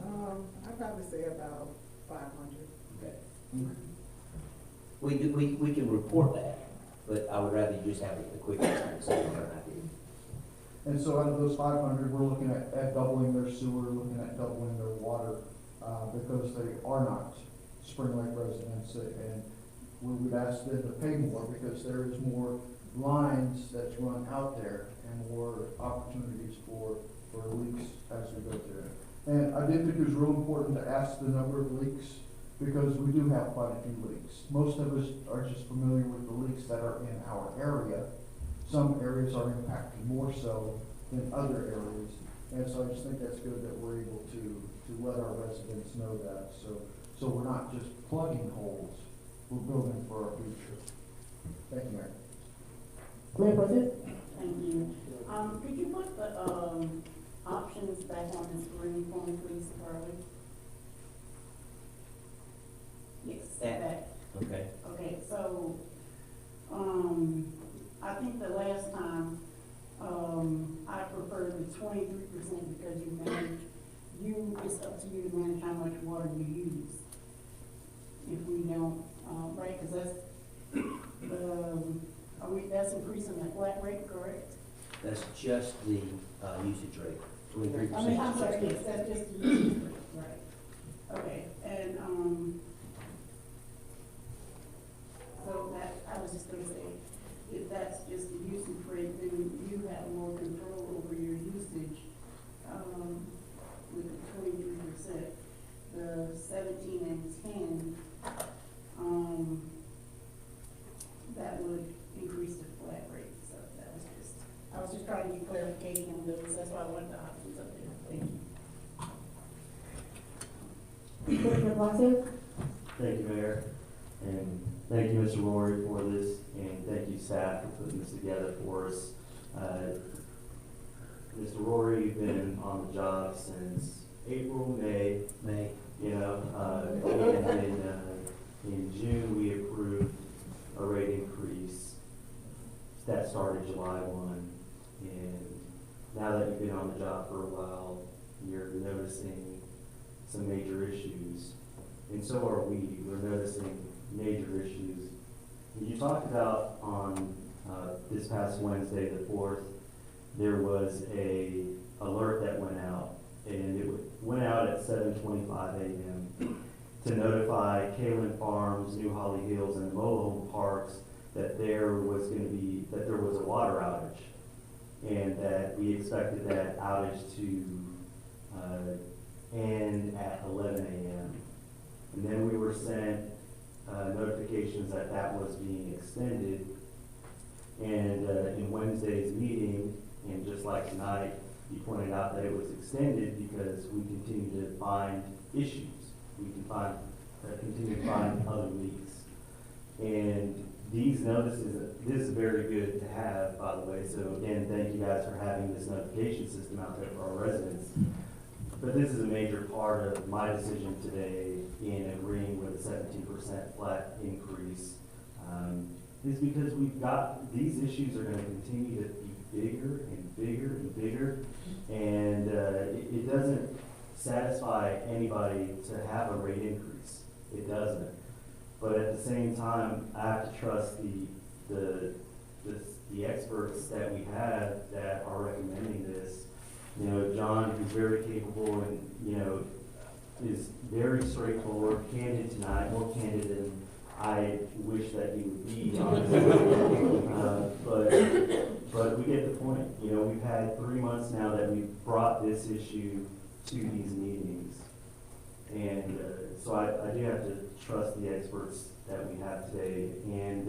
I'd probably say about 500. Okay. We can report that, but I would rather you just have a quick estimate so we have an idea. And so out of those 500, we're looking at doubling their sewer, looking at doubling their water, because they are not Spring Lake residents, and we would ask them to pay more because there is more lines that's run out there and more opportunities for leaks as we go through it. And I did think it was real important to ask the number of leaks, because we do have quite a few leaks. Most of us are just familiar with the leaks that are in our area. Some areas are impacted more so than other areas. And so I just think that's good that we're able to let our residents know that. So we're not just plugging holes, we're building for our future. Thank you, Mayor. Mayor President? Thank you. Could you put the options back on the screen for me, please, Carly? Yes, back. Okay. Okay, so, I think the last time, I preferred the 23% because it's up to you to manage how much water you use. If we don't, right, because that's increasing the flat rate, correct? That's just the usage rate, 23%. I mean, I'm sorry, yes, that's just the usage rate, right. Okay, and, so that, I was just gonna say, if that's just the usage rate, then you have more control over your usage, with the 23%. The 17 and 10, that would increase the flat rate, so that was just, I was just trying to get clarification on those, that's why I wanted the options up there, thank you. Commissioner Blasio? Thank you, Mayor, and thank you, Mr. Rory, for this, and thank you, staff, for putting this together for us. Mr. Rory, you've been on the job since April, May, you know, and then in June, we approved a rate that started July 1. And now that you've been on the job for a while, you're noticing some major issues. And so are we. We're noticing major issues. You talked about on this past Wednesday, the 4th, there was a alert that went out, and it went out at 7:25 a.m. to notify Kalen Farms, New Holly Hills, and Mobile Home Parks that there was a water outage, and that we expected that outage to end at 11 a.m. And then we were sent notifications that that was being extended. And in Wednesday's meeting, and just like tonight, you pointed out that it was extended because we continue to find issues. We can continue to find other leaks. And these notices, this is very good to have, by the way. So again, thank you guys for having this notification system out there for our residents. But this is a major part of my decision today in agreeing with a 17% flat increase. Is because we've got, these issues are going to continue to be bigger and bigger and bigger. And it doesn't satisfy anybody to have a rate increase. It doesn't. But at the same time, I have to trust the experts that we have that are recommending this. You know, John, who's very capable and, you know, is very straightforward, candid tonight, more candid than I wish that he would be, honestly. But we get the point. You know, we've had 3 months now that we've brought this issue to these meetings. And so I do have to trust the experts that we have today. And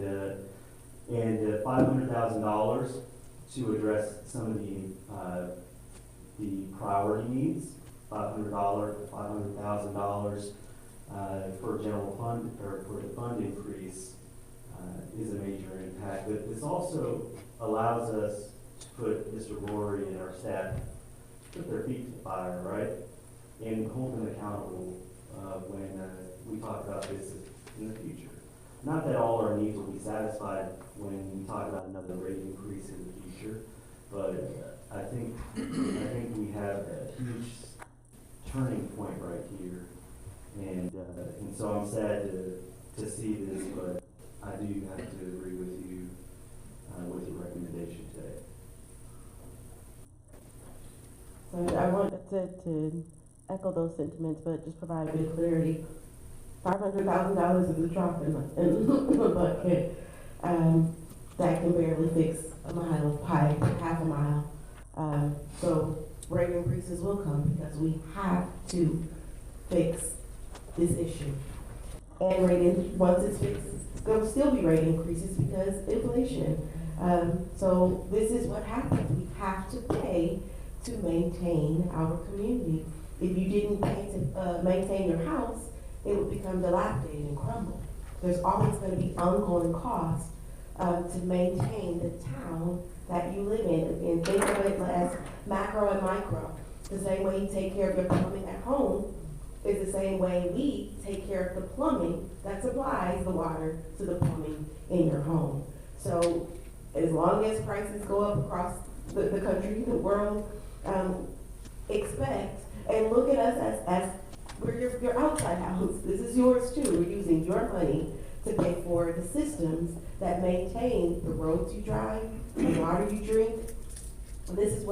$500,000 to address some of the priority needs, $500,000 for general fund, or for the fund increase, is a major impact. But this also allows us to put Mr. Rory and our staff, put their feet to the fire, right? And hold them accountable when we talk about this in the future. Not that all our needs will be satisfied when we talk about another rate increase in the future, but I think we have a huge turning point right here, and so I'm sad to see this, but I do have to agree with you with your recommendation today. So I wanted to echo those sentiments, but just provide a bit of clarity. $500,000 is a drop in the bucket. That can barely fix a mile of pipe, half a mile. So rate increases will come because we have to fix this issue. And once it's fixed, there will still be rate increases because inflation. So this is what happens. We have to pay to maintain our community. If you didn't pay to maintain your house, it would become dilapidated and crumble. There's always going to be ongoing costs to maintain the town that you live in. And think of it as macro and micro. The same way you take care of your plumbing at home is the same way we take care of the plumbing that supplies the water to the plumbing in your home. So as long as prices go up across the country, the world, expect and look at us as we're your outside house. This is yours too. We're using your money to pay for the systems that maintain the roads you drive, the water you drink. This is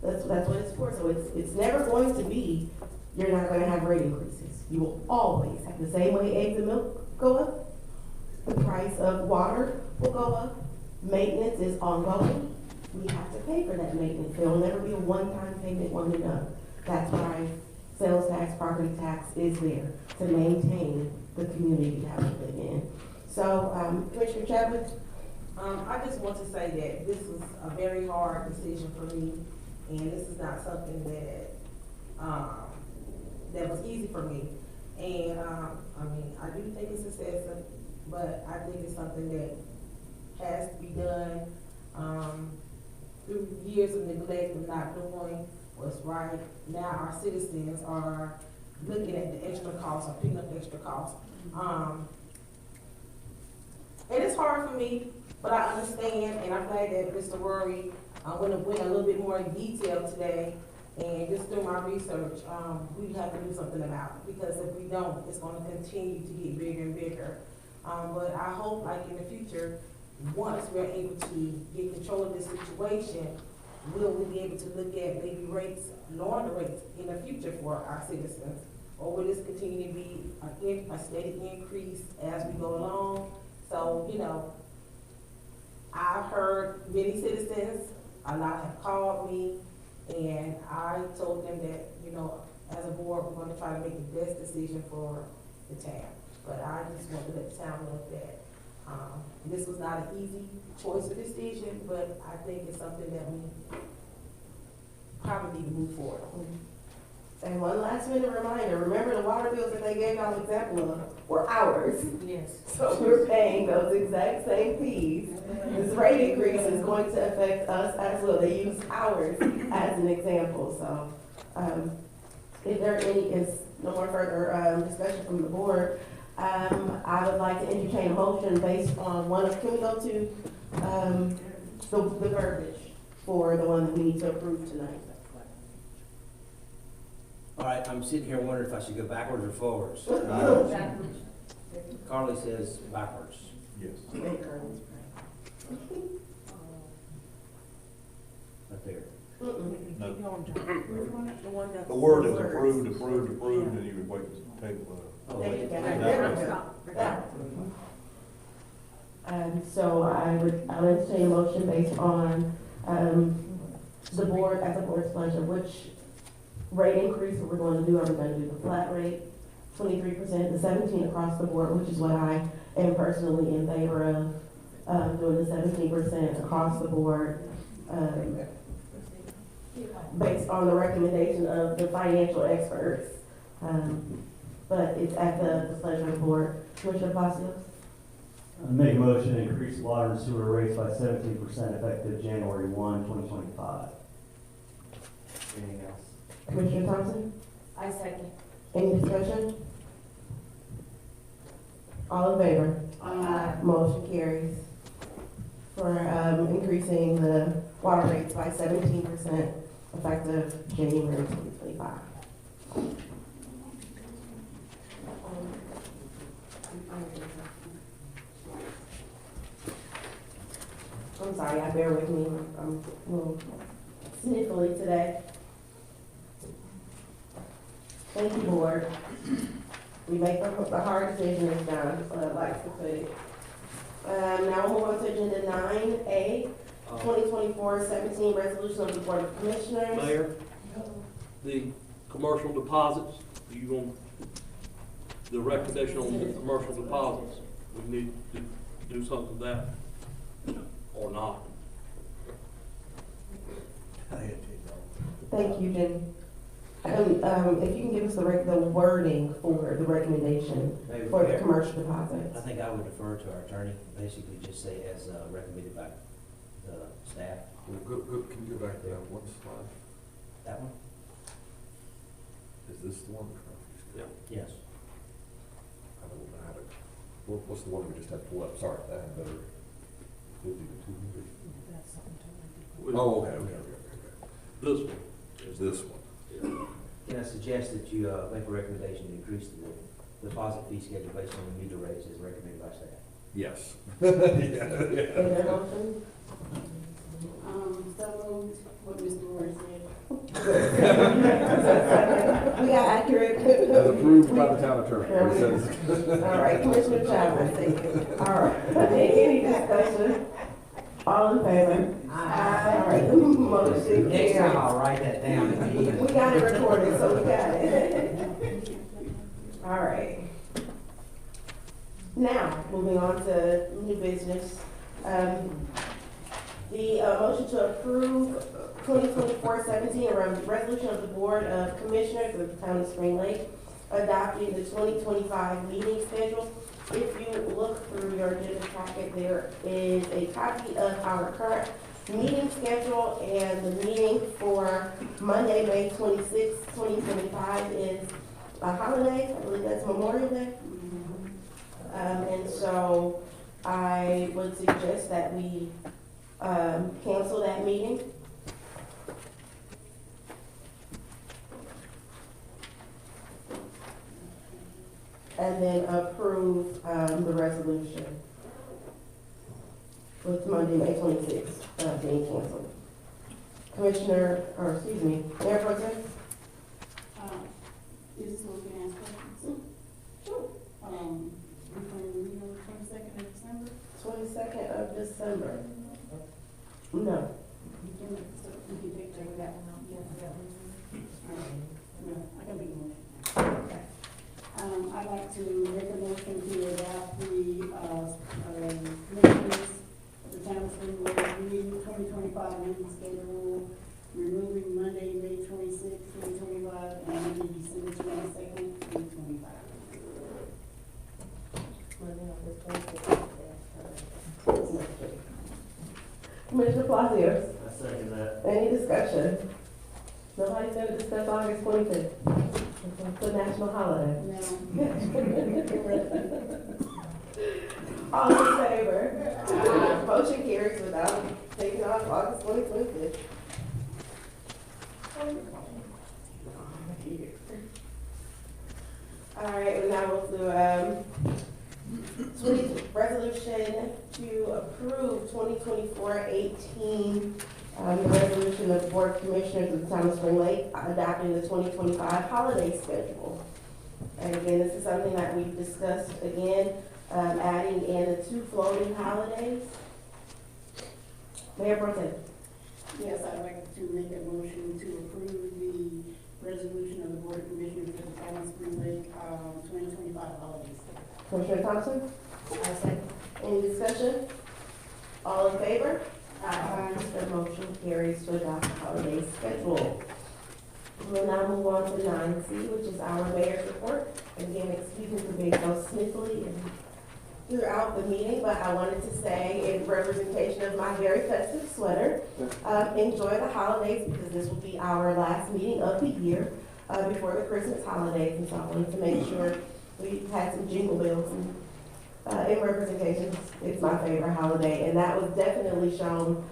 that's what it's for. So it's never going to be, you're not going to have rate increases. You will always have the same way eggs and milk go up. The price of water will go up. Maintenance is ongoing. We have to pay for that maintenance. There will never be a one-time payment, one and done. That's why sales tax, property tax is there to maintain the community that we live in. So, Commissioner Chadwick? I just want to say that this was a very hard decision for me, and this is not something that that was easy for me. And I mean, I do think it's excessive, but I think it's something that has to be done through years of neglect of not doing what's right. Now our citizens are looking at the extra costs or picking up extra costs. And it's hard for me But I understand, and I'm glad that Mr. Rory, went a little bit more in detail today. And just through my research, we have to do something about it, because if we don't, it's gonna continue to get bigger and bigger. But I hope, like in the future, once we're able to get control of this situation, will we be able to look at maybe rates, lowering the rates in the future for our citizens? Or will this continue to be a steady increase as we go along? So, you know, I've heard many citizens, a lot have called me, and I told them that, you know, as a board, we're gonna try to make the best decision for the town. But I just want to let the town know that, this was not an easy choice or decision, but I think it's something that we probably need to move forward. And one last minute reminder, remember the water bills that they gave y'all an example of were ours. Yes. So we're paying those exact same fees. This rate increase is going to affect us as well. They use ours as an example, so, if there is no more further, discussion from the board, I would like to entertain a motion based on can we go to, the verbiage for the one that we need to approve tonight? All right, I'm sitting here wondering if I should go backwards or forwards. Carly says backwards. Yes. Up there. The word is approved, and you would wait to table So I'll entertain a motion based on, the board, at the board's pleasure, which rate increase we're going to do. Are we going to do the flat rate, 23%, the 17 across the board, which is what I am personally in favor of, doing the 17% across the board, based on the recommendation of the financial experts. But it's at the pleasure of the board. Commissioner Palacios? Make a motion to increase water and sewer rates by 17% effective January 1, 2025. Anything else? Commissioner Thompson? I second. Any discussion? All in favor? Motion carries for increasing the water rates by 17% effective January 2025. I'm sorry, bear with me. I'm a little sniffly today. Thank you, board. We make the hard decision is done, so I'd like to put it. Now we'll move on to agenda 9A, 2024-17 resolution of the Board of Commissioners. Mayor, the commercial deposits, the recommendation on the commercial deposits, we need to do something with that, or not. Thank you, Jim. If you can give us the wording for the recommendation for the commercial deposits. I think I would defer to our attorney, basically just say as recommended by the staff. Can you go back to that one slide? That one? Is this the one? Yeah. Yes. I don't know how to, what's the one we just had to pull up? Sorry, that had better. 50 to 200. Oh, okay. This one. Is this one? Can I suggest that you make a recommendation to increase the deposit fee schedule based on the meter rates as recommended by staff? Yes. Is there a motion? So moved, what Mr. Rory said. We got accurate. As approved by the town attorney. All right, Commissioner Chapman. All right, any discussion? All in favor? All right, motion Next time carries. I'll write that down. We got it recorded, so we got it. All right. Now, moving on to new business. The motion to approve 2024-17, a resolution of the Board of Commissioners of the Town of Spring Lake adopting the 2025 meeting schedule. If you look through your agenda packet, there is a copy of our current meeting schedule, and the meeting for Monday, May 26, 2025 is a holiday. I believe that's Memorial Day. And so I would suggest that we, cancel that meeting. And then approve, the resolution with Monday, May 26th, being canceled. Commissioner, or excuse me, Mayor Pro Tem? Is this what we can ask questions? Sure. We can meet on the 22nd of December? 22nd of December. No. You can make this up. You can take that one out. No, I can make a motion. Okay. I'd like to make a motion to adopt the, commissioners of the town of Spring Lake meeting 2025 meeting schedule, removing Monday, May 26th, 2025, and Monday, December 22nd, 2025. Commissioner Palacios, I second that. any discussion? Nobody's gonna discuss August 25th. It's a national holiday. No. All in favor? Motion carries without taking off August 25th. All right, we now move to, resolution to approve 2024-18, the resolution of the Board of Commissioners of the Town of Spring Lake adopting the 2025 holiday schedule. And again, this is something that we've discussed again, adding in the 2 floating holidays. Mayor Pro Tem. Yes, I'd like to make a motion to approve the resolution of the Board of Commissioners of the Town of Spring Lake, 2025 holidays. Commissioner Thompson? I second. Any discussion? All in favor? Aye. The motion carries to adopt the holiday schedule. We'll now move on to 9C, which is our mayor's report. Again, excuse me for being so sniffly and throughout the meeting, but I wanted to say in representation of my very festive sweater, enjoy the holidays because this will be our last meeting of the year before the Christmas holidays. And so I wanted to make sure we had some jingle bells in representation. It's my favorite holiday, and that was definitely shown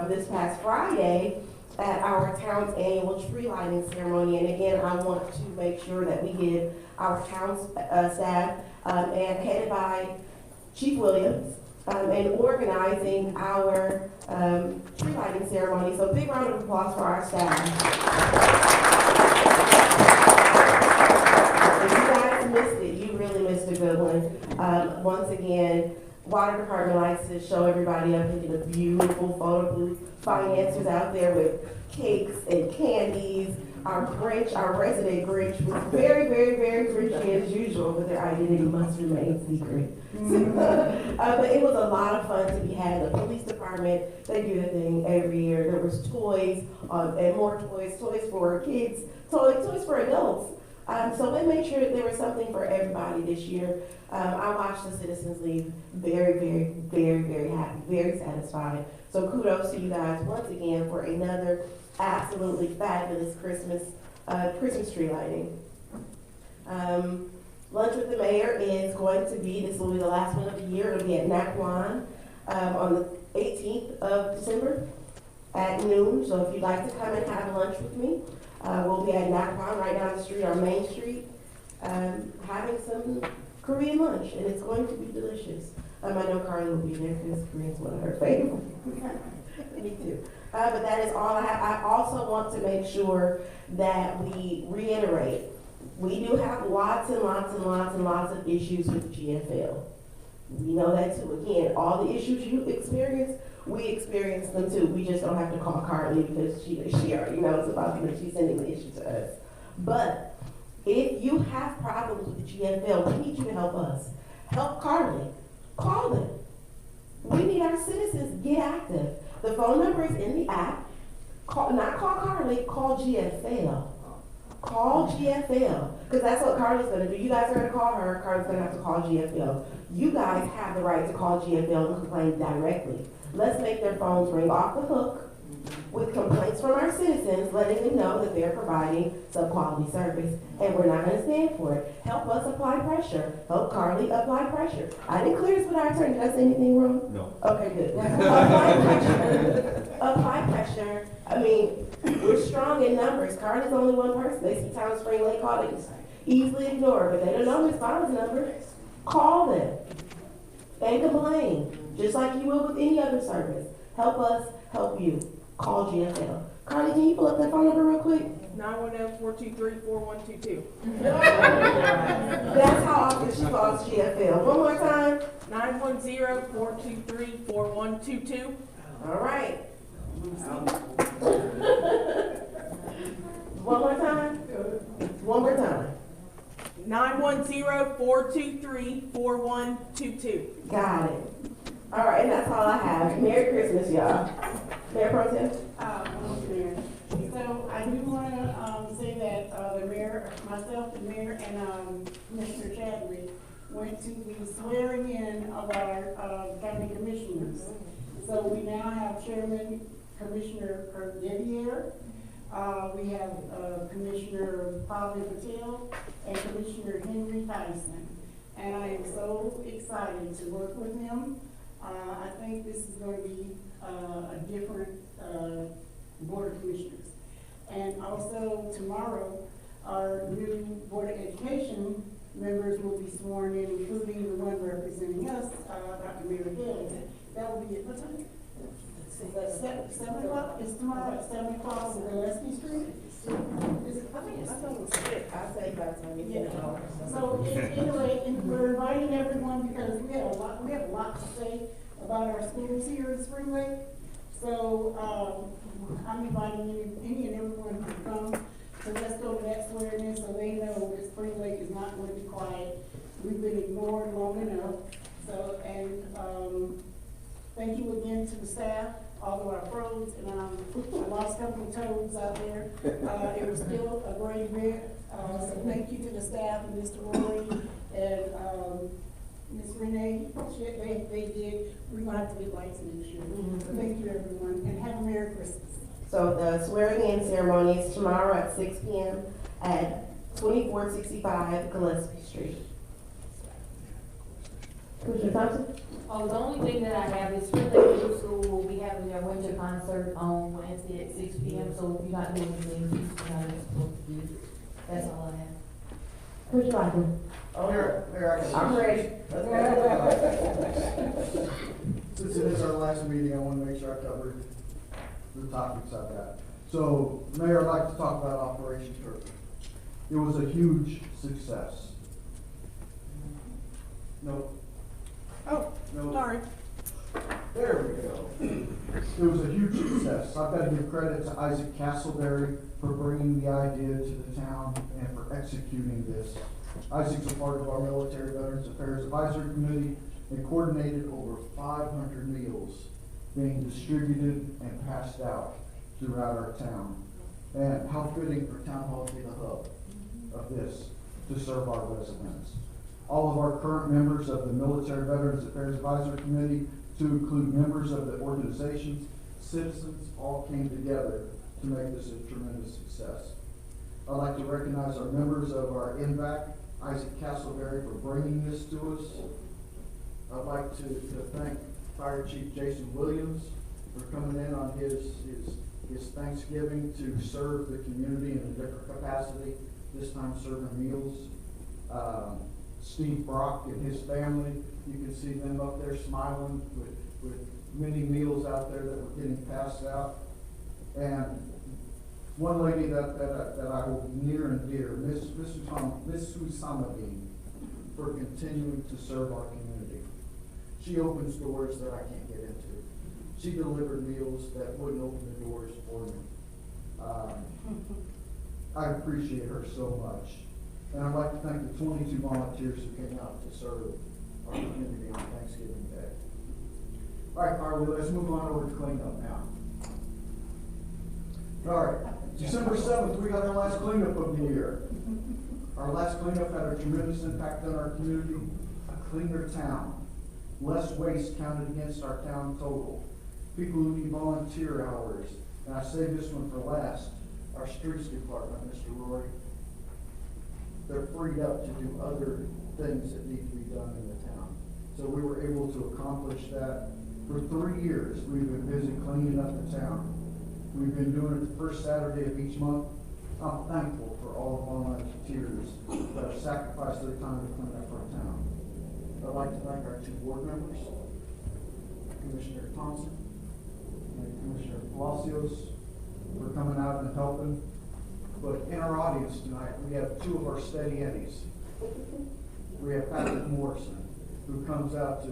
this past Friday at our town's annual tree lighting ceremony. And again, I want to make sure that we give our town's staff and headed by Chief Williams and organizing our tree lighting ceremony. So big round of applause for our staff. If you guys missed it, you really missed a good one. Once again, Water Department likes to show everybody up into the beautiful photo booth. Financiers out there with cakes and candies. Our Grinch, our resident Grinch, was very, very, very Grinchy as usual, but their identity must remain secret. But it was a lot of fun to be had. The police department, they do the thing every year. There was toys and more toys for kids, toys for adults. So we made sure that there was something for everybody this year. I watched the citizens leave very, very, very, very happy, very satisfied. So kudos to you guys once again for another absolutely fabulous Christmas tree lighting. Lunch with the mayor is going to be, this will be the last one of the year, it'll be at Nacwan on the 18th of December at noon. So if you'd like to come and have lunch with me, we'll be at Nacwan right down the street on Main Street, having some Korean lunch, and it's going to be delicious. I know Carly will be there because Korean's one of her favorites. Me too. But that is all I have. I also want to make sure that we reiterate, we do have lots and lots and lots and lots of issues with GFL. We know that too. Again, all the issues you experience, we experience them too. We just don't have to call Carly because she already knows about them and she's sending the issue to us. But if you have problems with the GFL, we need you to help us. Help Carly. Call them. We need our citizens to get active. The phone number is in the app. Not call Carly, call GFL. Call GFL. Because that's what Carly's going to do. You guys are going to call her. Carly's going to have to call GFL. You guys have the right to call GFL and complain directly. Let's make their phones ring off the hook. with complaints from our citizens, letting them know that they're providing sub-quality service, and we're not gonna stand for it. Help us apply pressure. Help Carly apply pressure. I didn't clear this with our attorney. Did I say anything wrong? No. Okay, good. Apply pressure. Apply pressure. I mean, we're strong in numbers. Carly's only one person. They see Town Spring Lake Hall, they easily ignore, but they don't know Ms. Bond's number. Call them and complain, just like you will with any other service. Help us help you. Call GFL. Carly, can you pull up that phone number real quick? 910-423-4122. That's how often she calls GFL. One more time. 910-423-4122. All right. One more time. One more time. 910-423-4122. Got it. All right, and that's all I have. Merry Christmas, y'all. Mayor Pro Tem? Mayor. So I do wanna, say that, the mayor, myself, the mayor, and, Commissioner Chadwick went to the swearing in of our, county commissioners. So we now have Chairman Commissioner Devier, we have, Commissioner Pavel Patel, and Commissioner Henry Tyson. And I am so excited to work with them. I think this is going to be a different Board of Commissioners. And also tomorrow, our new Board of Education members will be sworn in, including the one representing us, Dr. Mary Gibbs. That will be at what time? 7 o'clock? Is tomorrow at 7 o'clock on Gillespie Street? Is it? I thought it was 6. I say by the time you get it all. So anyway, and we're inviting everyone because we have a lot to say about our schools here in Spring Lake. So, I'm inviting any and everyone to come. So let's go to that swearing in so they know that Spring Lake is not going to be quiet. We've been ignored long enough. So, and, thank you again to the staff, all of our pros, and I lost a couple of toes out there. It was still a great event. So thank you to the staff and Mr. Roy and Ms. Renee. They did. We're gonna have to get lights next year. So thank you, everyone, and have a Merry Christmas. So the swearing in ceremony is tomorrow at 6 p.m. at 2465 Gillespie Street. Commissioner Thompson? Oh, the only thing that I have is Spring Lake Middle School will be having their winter concert on Wednesday at 6 p.m. So if you're not doing anything, you're not supposed to do it. That's all I have. Commissioner Lockwood? I'm ready. Since it is our last meeting, I want to make sure I covered the topics I've got. So, Mayor, I'd like to talk about Operation Turkey. It was a huge success. Nope. Oh, Nope. sorry. There we go. It was a huge success. I've got to give credit to Isaac Castleberry for bringing the idea to the town and for executing this. Isaac's a part of our Military Veterans Affairs Advisory Committee and coordinated over 500 meals being distributed and passed out throughout our town. And how fitting for Town Hall to be the hub of this to serve our residents. All of our current members of the Military Veterans Affairs Advisory Committee, to include members of the organizations, citizens, all came together to make this a tremendous success. I'd like to recognize our members of our NVAC, Isaac Castleberry, for bringing this to us. I'd like to thank Fire Chief Jason Williams for coming in on his Thanksgiving to serve the community in a different capacity, this time serving meals. Steve Brock and his family, you can see them up there smiling with many meals out there that were getting passed out. And one lady that I hold near and dear, Miss Husamadeen, for continuing to serve our community. She opens doors that I can't get into. She delivered meals that wouldn't open the doors for me. I appreciate her so much. And I'd like to thank the 22 volunteers who came out to serve our community on Thanksgiving Day. All right, Carly, let's move on over to cleanup now. All right, December 7th, we got our last cleanup of the year. Our last cleanup had a tremendous impact on our community, a cleaner town, less waste counted against our town total, people who need volunteer hours, And I saved this one for last. Our streets department, Mr. Roy, they're freed up to do other things that need to be done in the town. So we were able to accomplish that. For 3 years, we've been busy cleaning up the town. We've been doing it the first Saturday of each month. I'm thankful for all the volunteers that have sacrificed their time to clean up our town. I'd like to thank our 2 board members, Commissioner Thompson and Commissioner Palacios, for coming out and helping. But in our audience tonight, we have 2 of our steady Eddies. We have Patrick Morrison, who comes out to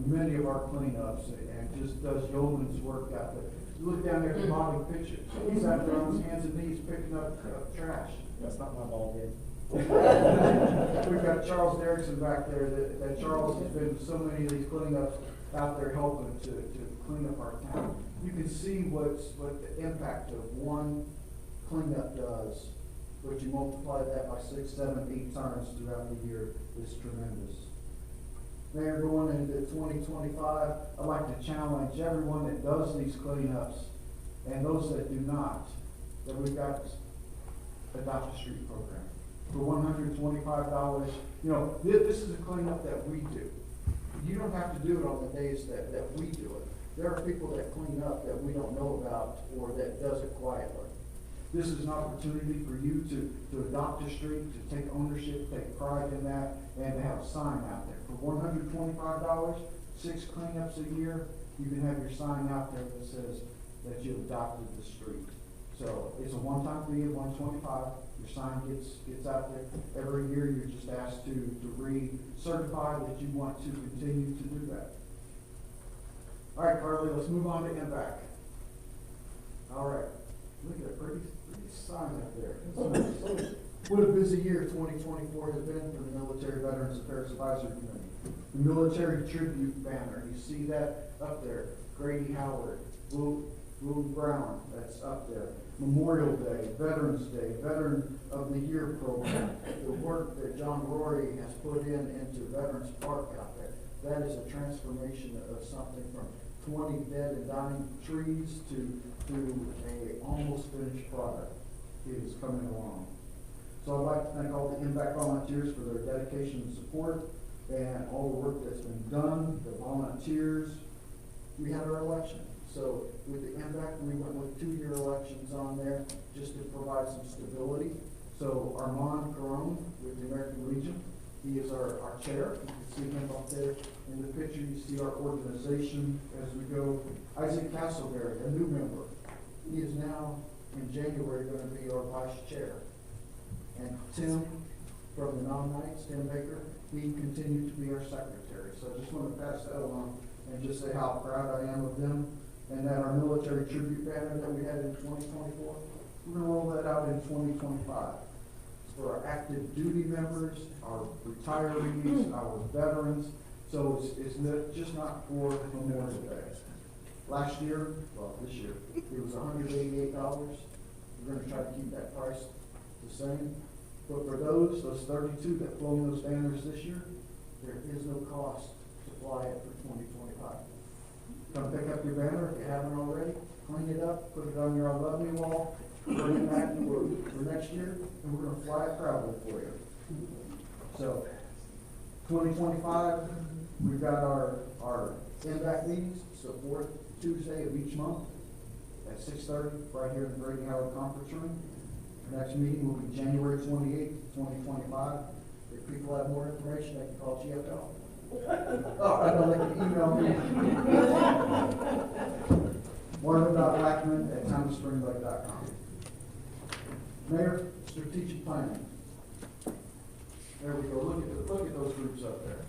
many of our cleanups and just does yeoman's work out there. You look down there at the bottom picture, he's out there on his hands and knees picking up trash. That's not my ball game. We've got Charles Derrickson back there, that Charles has been so many of these cleanups out there helping to clean up our town. You can see what the impact of one cleanup does, but you multiply that by 6, 7, 8 times throughout the year is tremendous. Mayor, going into 2025, I'd like to challenge everyone that does these cleanups and those that do not, that we've got Adopt a Street program for $125. You know, this is a cleanup that we do. You don't have to do it on the days that we do it. There are people that clean up that we don't know about or that does it quietly. This is an opportunity for you to adopt a street, to take ownership, take pride in that, and to have a sign out there. For $125, 6 cleanups a year, you can have your sign out there that says that you adopted the street. So it's a one-time fee of $125. Your sign gets out there. Every year you're just asked to re-certify that you want to continue to do that. All right, Carly, let's move on to MVAC. All right. Look at a pretty sign up there. What a busy year 2024 has been for the Military Veterans Affairs Advisory Committee. The Military Tribute banner, you see that up there. Grady Howard, Will Brown, that's up there. Memorial Day, Veterans Day, Veteran of the Year program. The work that John Rory has put into Veterans Park out there. That is a transformation of something from 20 dead and dying trees to a almost finished product. It is coming along. So I'd like to thank all the MVAC volunteers for their dedication and support and all the work that's been done, the volunteers. We had our election. So with the MVAC, we went with 2-year elections on there just to provide some stability. So Armand Caron with the American Legion, he is our chair. You can see him up there in the picture. You see our organization as we go. Isaac Castleberry, a new member. He is now in January going to be our vice chair. And Tim from the Non-Knights, Tim Baker, he continued to be our secretary. So I just want to pass that along and just say how proud I am of them. And that our military tribute banner that we had in 2024, we're going to roll that out in 2025. It's for our active duty members, our retirees, our veterans. So it's just not for Memorial Day. Last year, well, this year, it was $188. We're going to try to keep that price the same. But for those 32 that flown those banners this year, there is no cost to fly it for 2025. Come pick up your banner if you haven't already, clean it up, put it on your I Love Me wall, bring it back for next year, and we're going to fly it proudly for you. So, 2025, we've got our MVAC meetings, so 4th Tuesday of each month at 6:30, right here in the Grady Howard Conference Room. The next meeting will be January 28th, 2025. If people have more information, they can call GFL. Oh, I know, they can email me. Marvin.Lackman@townofspringlake.com. Mayor, strategic planning. There we go. Look at those groups up there.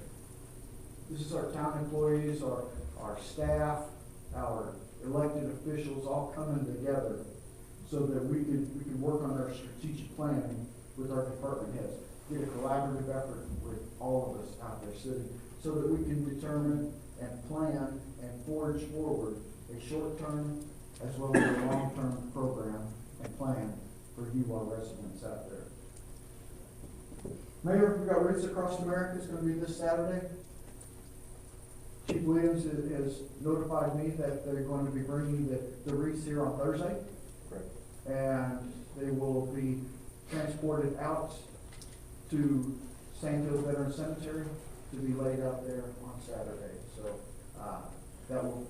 This is our town employees, our staff, our elected officials all coming together so that we can work on our strategic planning with our department heads. Get a collaborative effort with all of us out there sitting so that we can determine and plan and forge forward a short-term as well as a long-term program and plan for you, our residents out there. Mayor, we've got Roots Across America. It's going to be this Saturday. Chief Williams has notified me that they're going to be bringing the wreaths here on Thursday. And they will be transported out to Sandhill Veteran Cemetery to be laid out there on Saturday. So,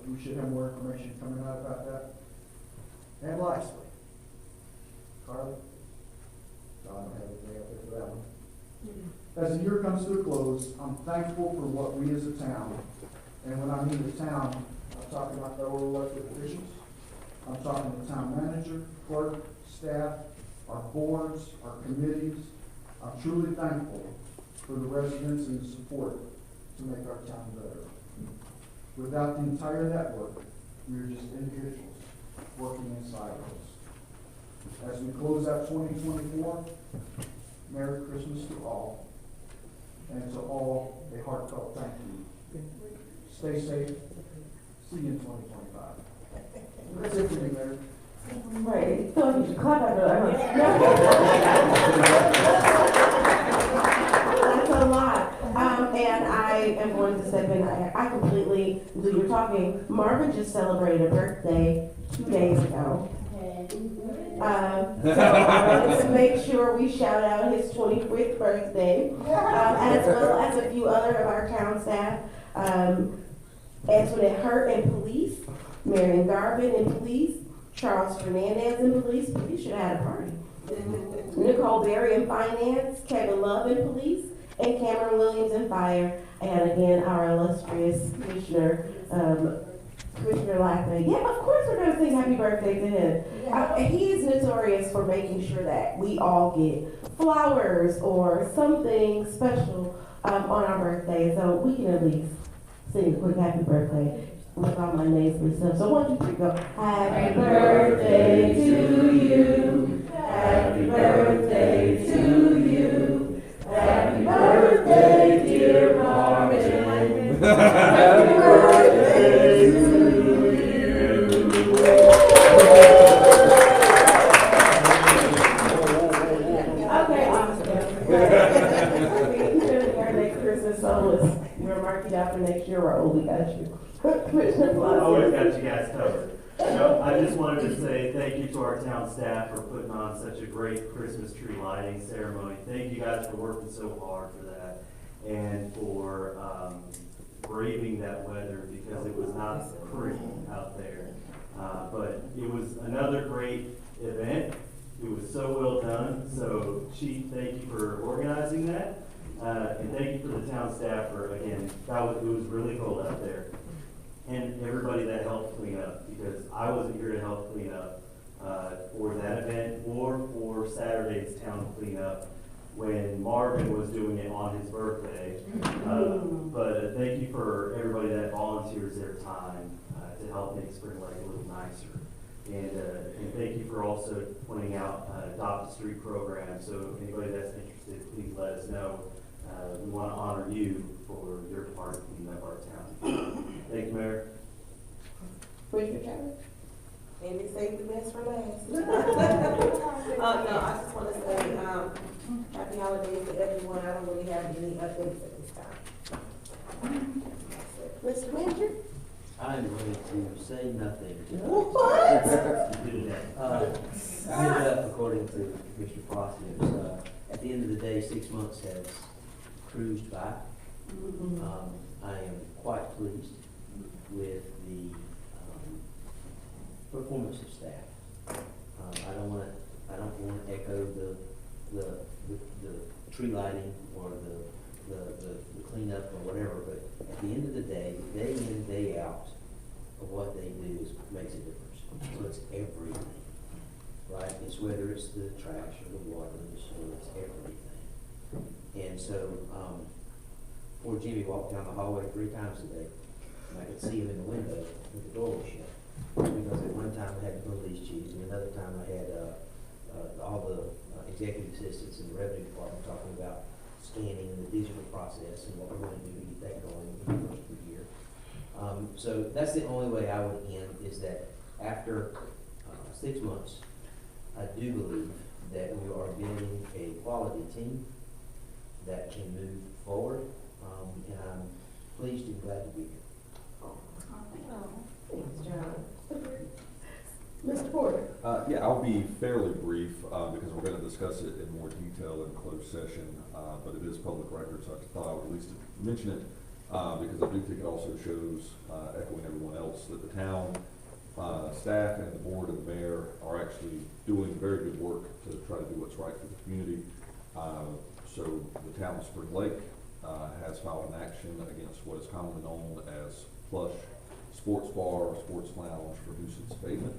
we should have more information coming out about that. And lastly, Carly, I don't have anything up there for that one. As the year comes to a close, I'm thankful for what we as a town, and when I mean the town, I'm talking about the elected officials, I'm talking the town manager, clerk, staff, our boards, our committees. I'm truly thankful for the residents and the support to make our town better. Without the entire network, we are just individuals working in silos. As we close out 2024, Merry Christmas to all, and to all a heartfelt thank you. Stay safe. See you in 2025. That's it for me, Mayor. Right, so you should clap after That's a lot. And I am going to step in. I completely, when you were talking, Marvin just celebrated a birthday 2 days ago. So I wanted to make sure we shout out his 25th birthday, as well as a few other of our town staff. Antoinette Hurt in police, Marion Garvin in police, Charles Fernandez in police. Police should have had a party. Nicole Berry in finance, Kevin Love in police, and Cameron Williams in fire. And again, our illustrious Commissioner, Commissioner Lackman. Yeah, of course we're going to sing happy birthday to him. He is notorious for making sure that we all get flowers or something special on our birthday. So we can at least sing a quick happy birthday with all my names and stuff. So 1, 2, 3, go. Happy birthday to you. Happy birthday to you. Happy birthday, dear Marvin. Happy birthday to you. Okay, awesome. Our next Christmas soloist. We'll mark it out for next year. We're old. We got you. Always got you guys covered. So I just wanted to say thank you to our town staff for putting on such a great Christmas tree lighting ceremony. Thank you guys for working so hard for that and for braving that weather because it was not pretty out there. But it was another great event. It was so well done. So Chief, thank you for organizing that. And thank you for the town staff for, again, it was really cold out there. And everybody that helped clean up, because I wasn't here to help clean up for that event or for Saturday's town cleanup when Marvin was doing it on his birthday. But thank you for everybody that volunteers their time to help make Spring Lake a little nicer. And thank you for also pointing out Adopt a Street program. So anybody that's interested, please let us know. We want to honor you for your part in cleaning up our town. Thank you, Mayor. Commissioner Chavez? And they saved the best for last. No, I just want to say, happy holidays to everyone. I don't really have any updates at this time. Mr. Manager? I'm going to say nothing. What? Ended up, according to Mr. Foster, at the end of the day, 6 months has cruised by. I am quite pleased with the performance of staff. I don't want to echo the tree lighting or the cleanup or whatever, but at the end of the day, day in, day out of what they do makes a difference. So it's everything, right? It's whether it's the trash or the water or the sewer, it's everything. And so, poor Jimmy walked down the hallway 3 times a day, and I could see him in the window with the door was shut. Because at one time I had the police chiefs, and another time I had all the executive assistants in the revenue department talking about scanning and the digital process and what we're going to do to get that going in the first of the year. So that's the only way I would end, is that after 6 months, I do believe that we are building a quality team that can move forward, and I'm pleased and glad to be here. Thanks, John. Mr. Porter? Yeah, I'll be fairly brief, because we're gonna discuss it in more detail in closed session, but it is public record, so I thought I would at least mention it, because I do think it also shows, echoing everyone else, that the town, staff and the board and the mayor are actually doing very good work to try to do what's right for the community. So the town of Spring Lake, has filed an action against what is commonly known as Plush Sports Bar or Sports Lounge for nuisance abatement.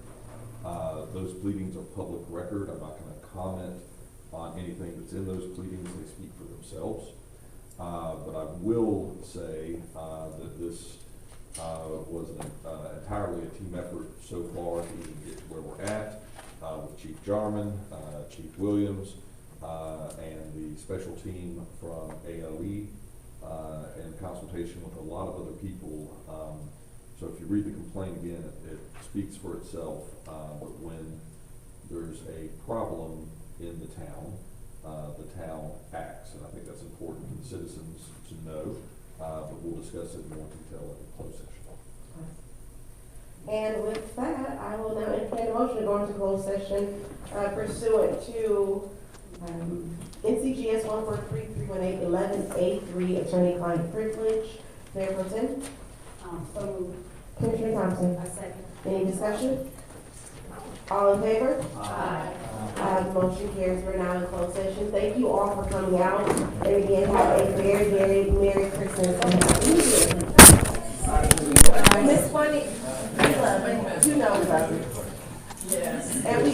Those pleadings are public record. I'm not going to comment on anything that's in those pleadings. They speak for themselves. But I will say that this was entirely a team effort so far to even get to where we're at, with Chief Jarman, Chief Williams, and the special team from ALE, in consultation with a lot of other people. So if you read the complaint again, it speaks for itself, but when there's a problem in the town acts, and I think that's important for the citizens to know, but we'll discuss it in more detail in closed session. And with that, I will now entertain a motion to go into closed session pursuant to NCGS 143-318-11A3, attorney-client privilege. Mayor Pro Tem? So moved. Commissioner Thompson? I second. Any discussion? All in favor? Aye. The motion carries. We're now in closed session. Thank you all for coming out. And again, have a very, very Merry Christmas and Happy New Year. Miss Funny, you know about it. Yes. And we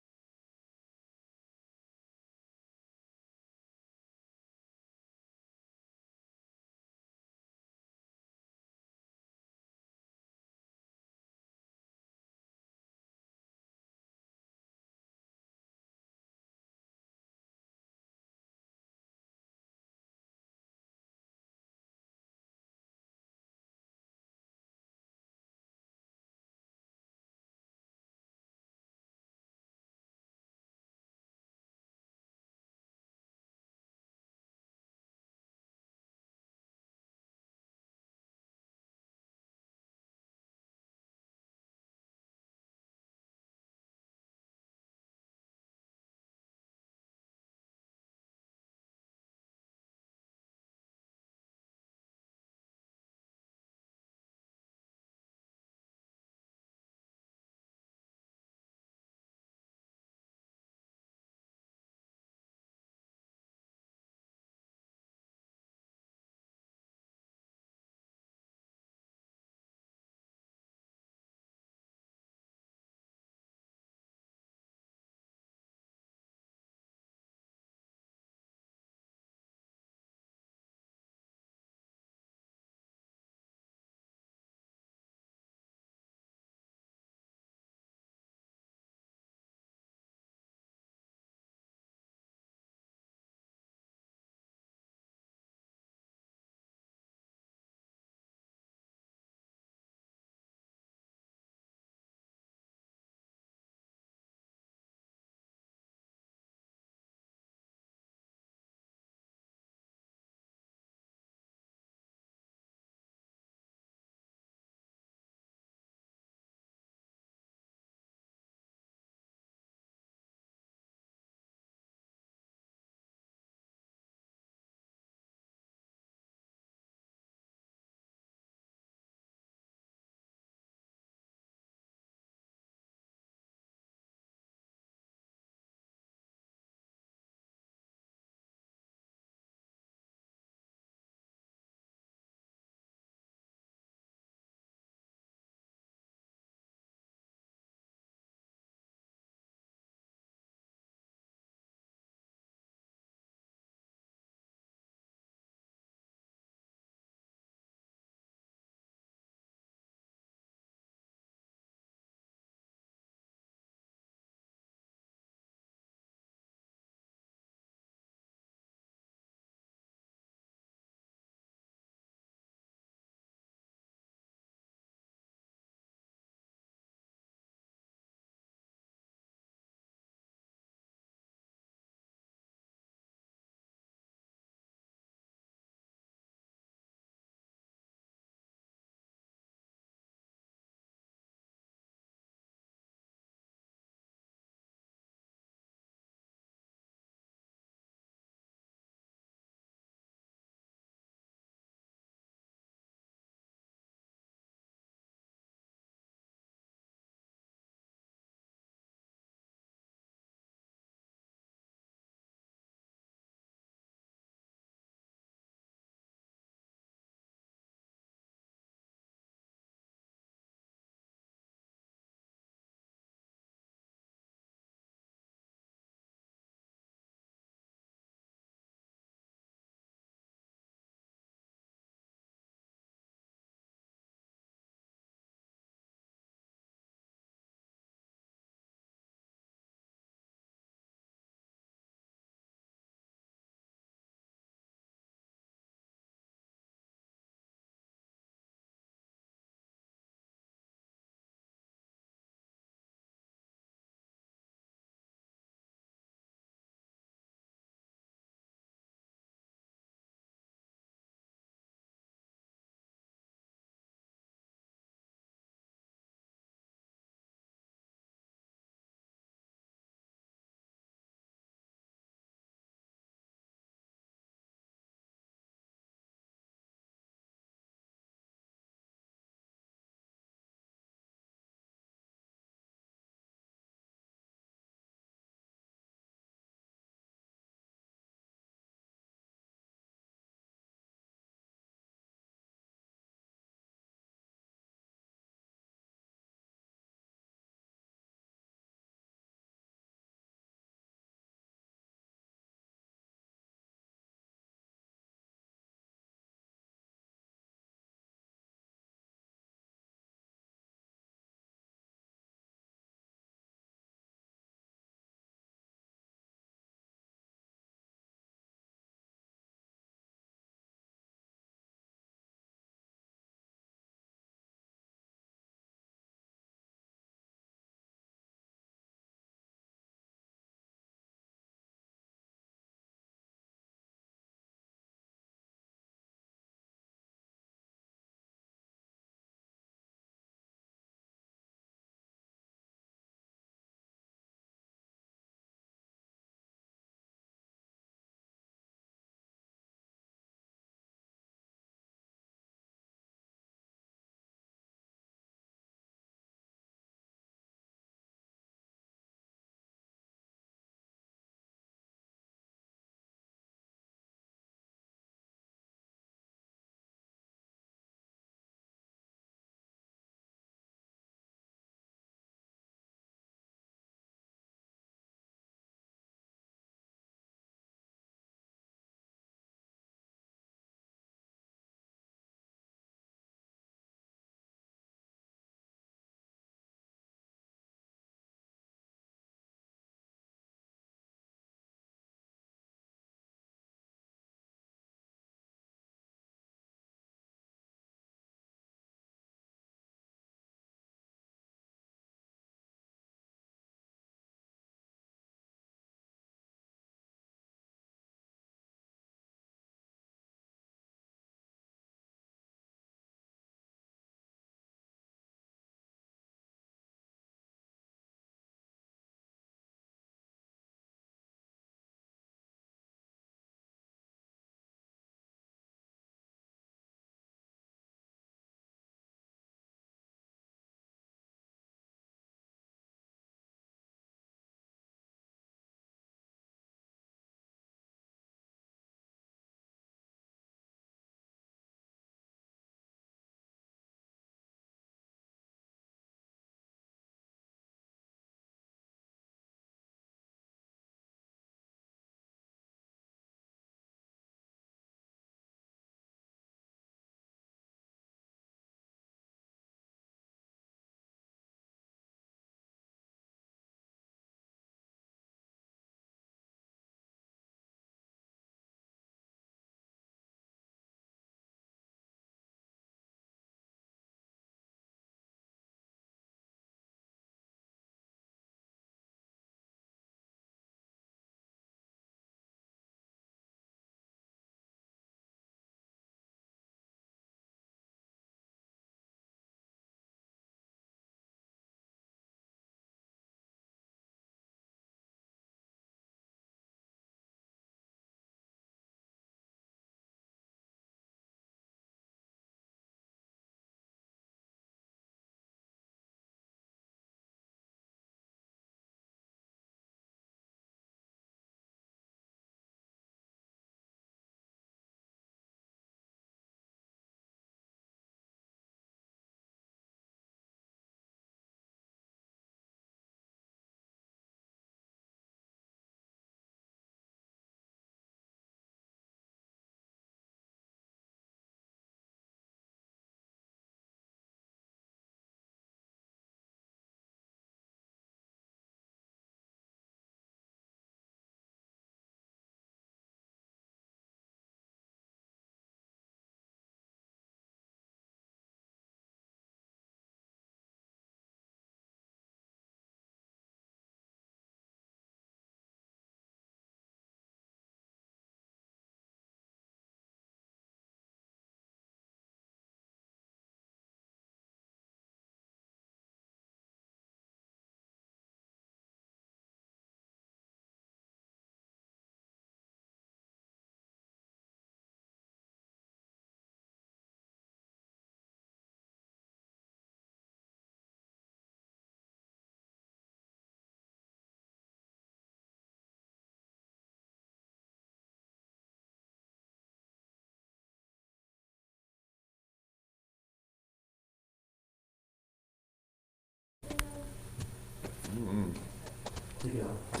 Take it off.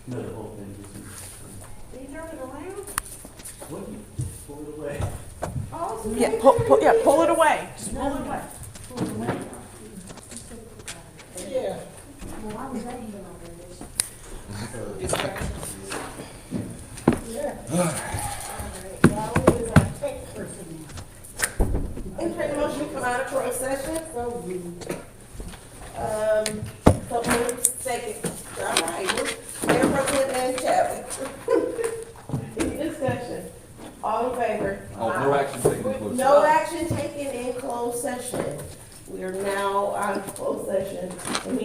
No, the whole thing, just, Can you turn it around? what, you pull it away. Oh, so Yeah, you- pull it away. Just pull it away. Yeah. Entertain a motion to come out of closed session. So moved, second. All right, Mayor Pro Tem and Chapman. Any discussion? All in favor? Oh, no action taken in closed No session. action taken in closed session. We are now out of closed session, and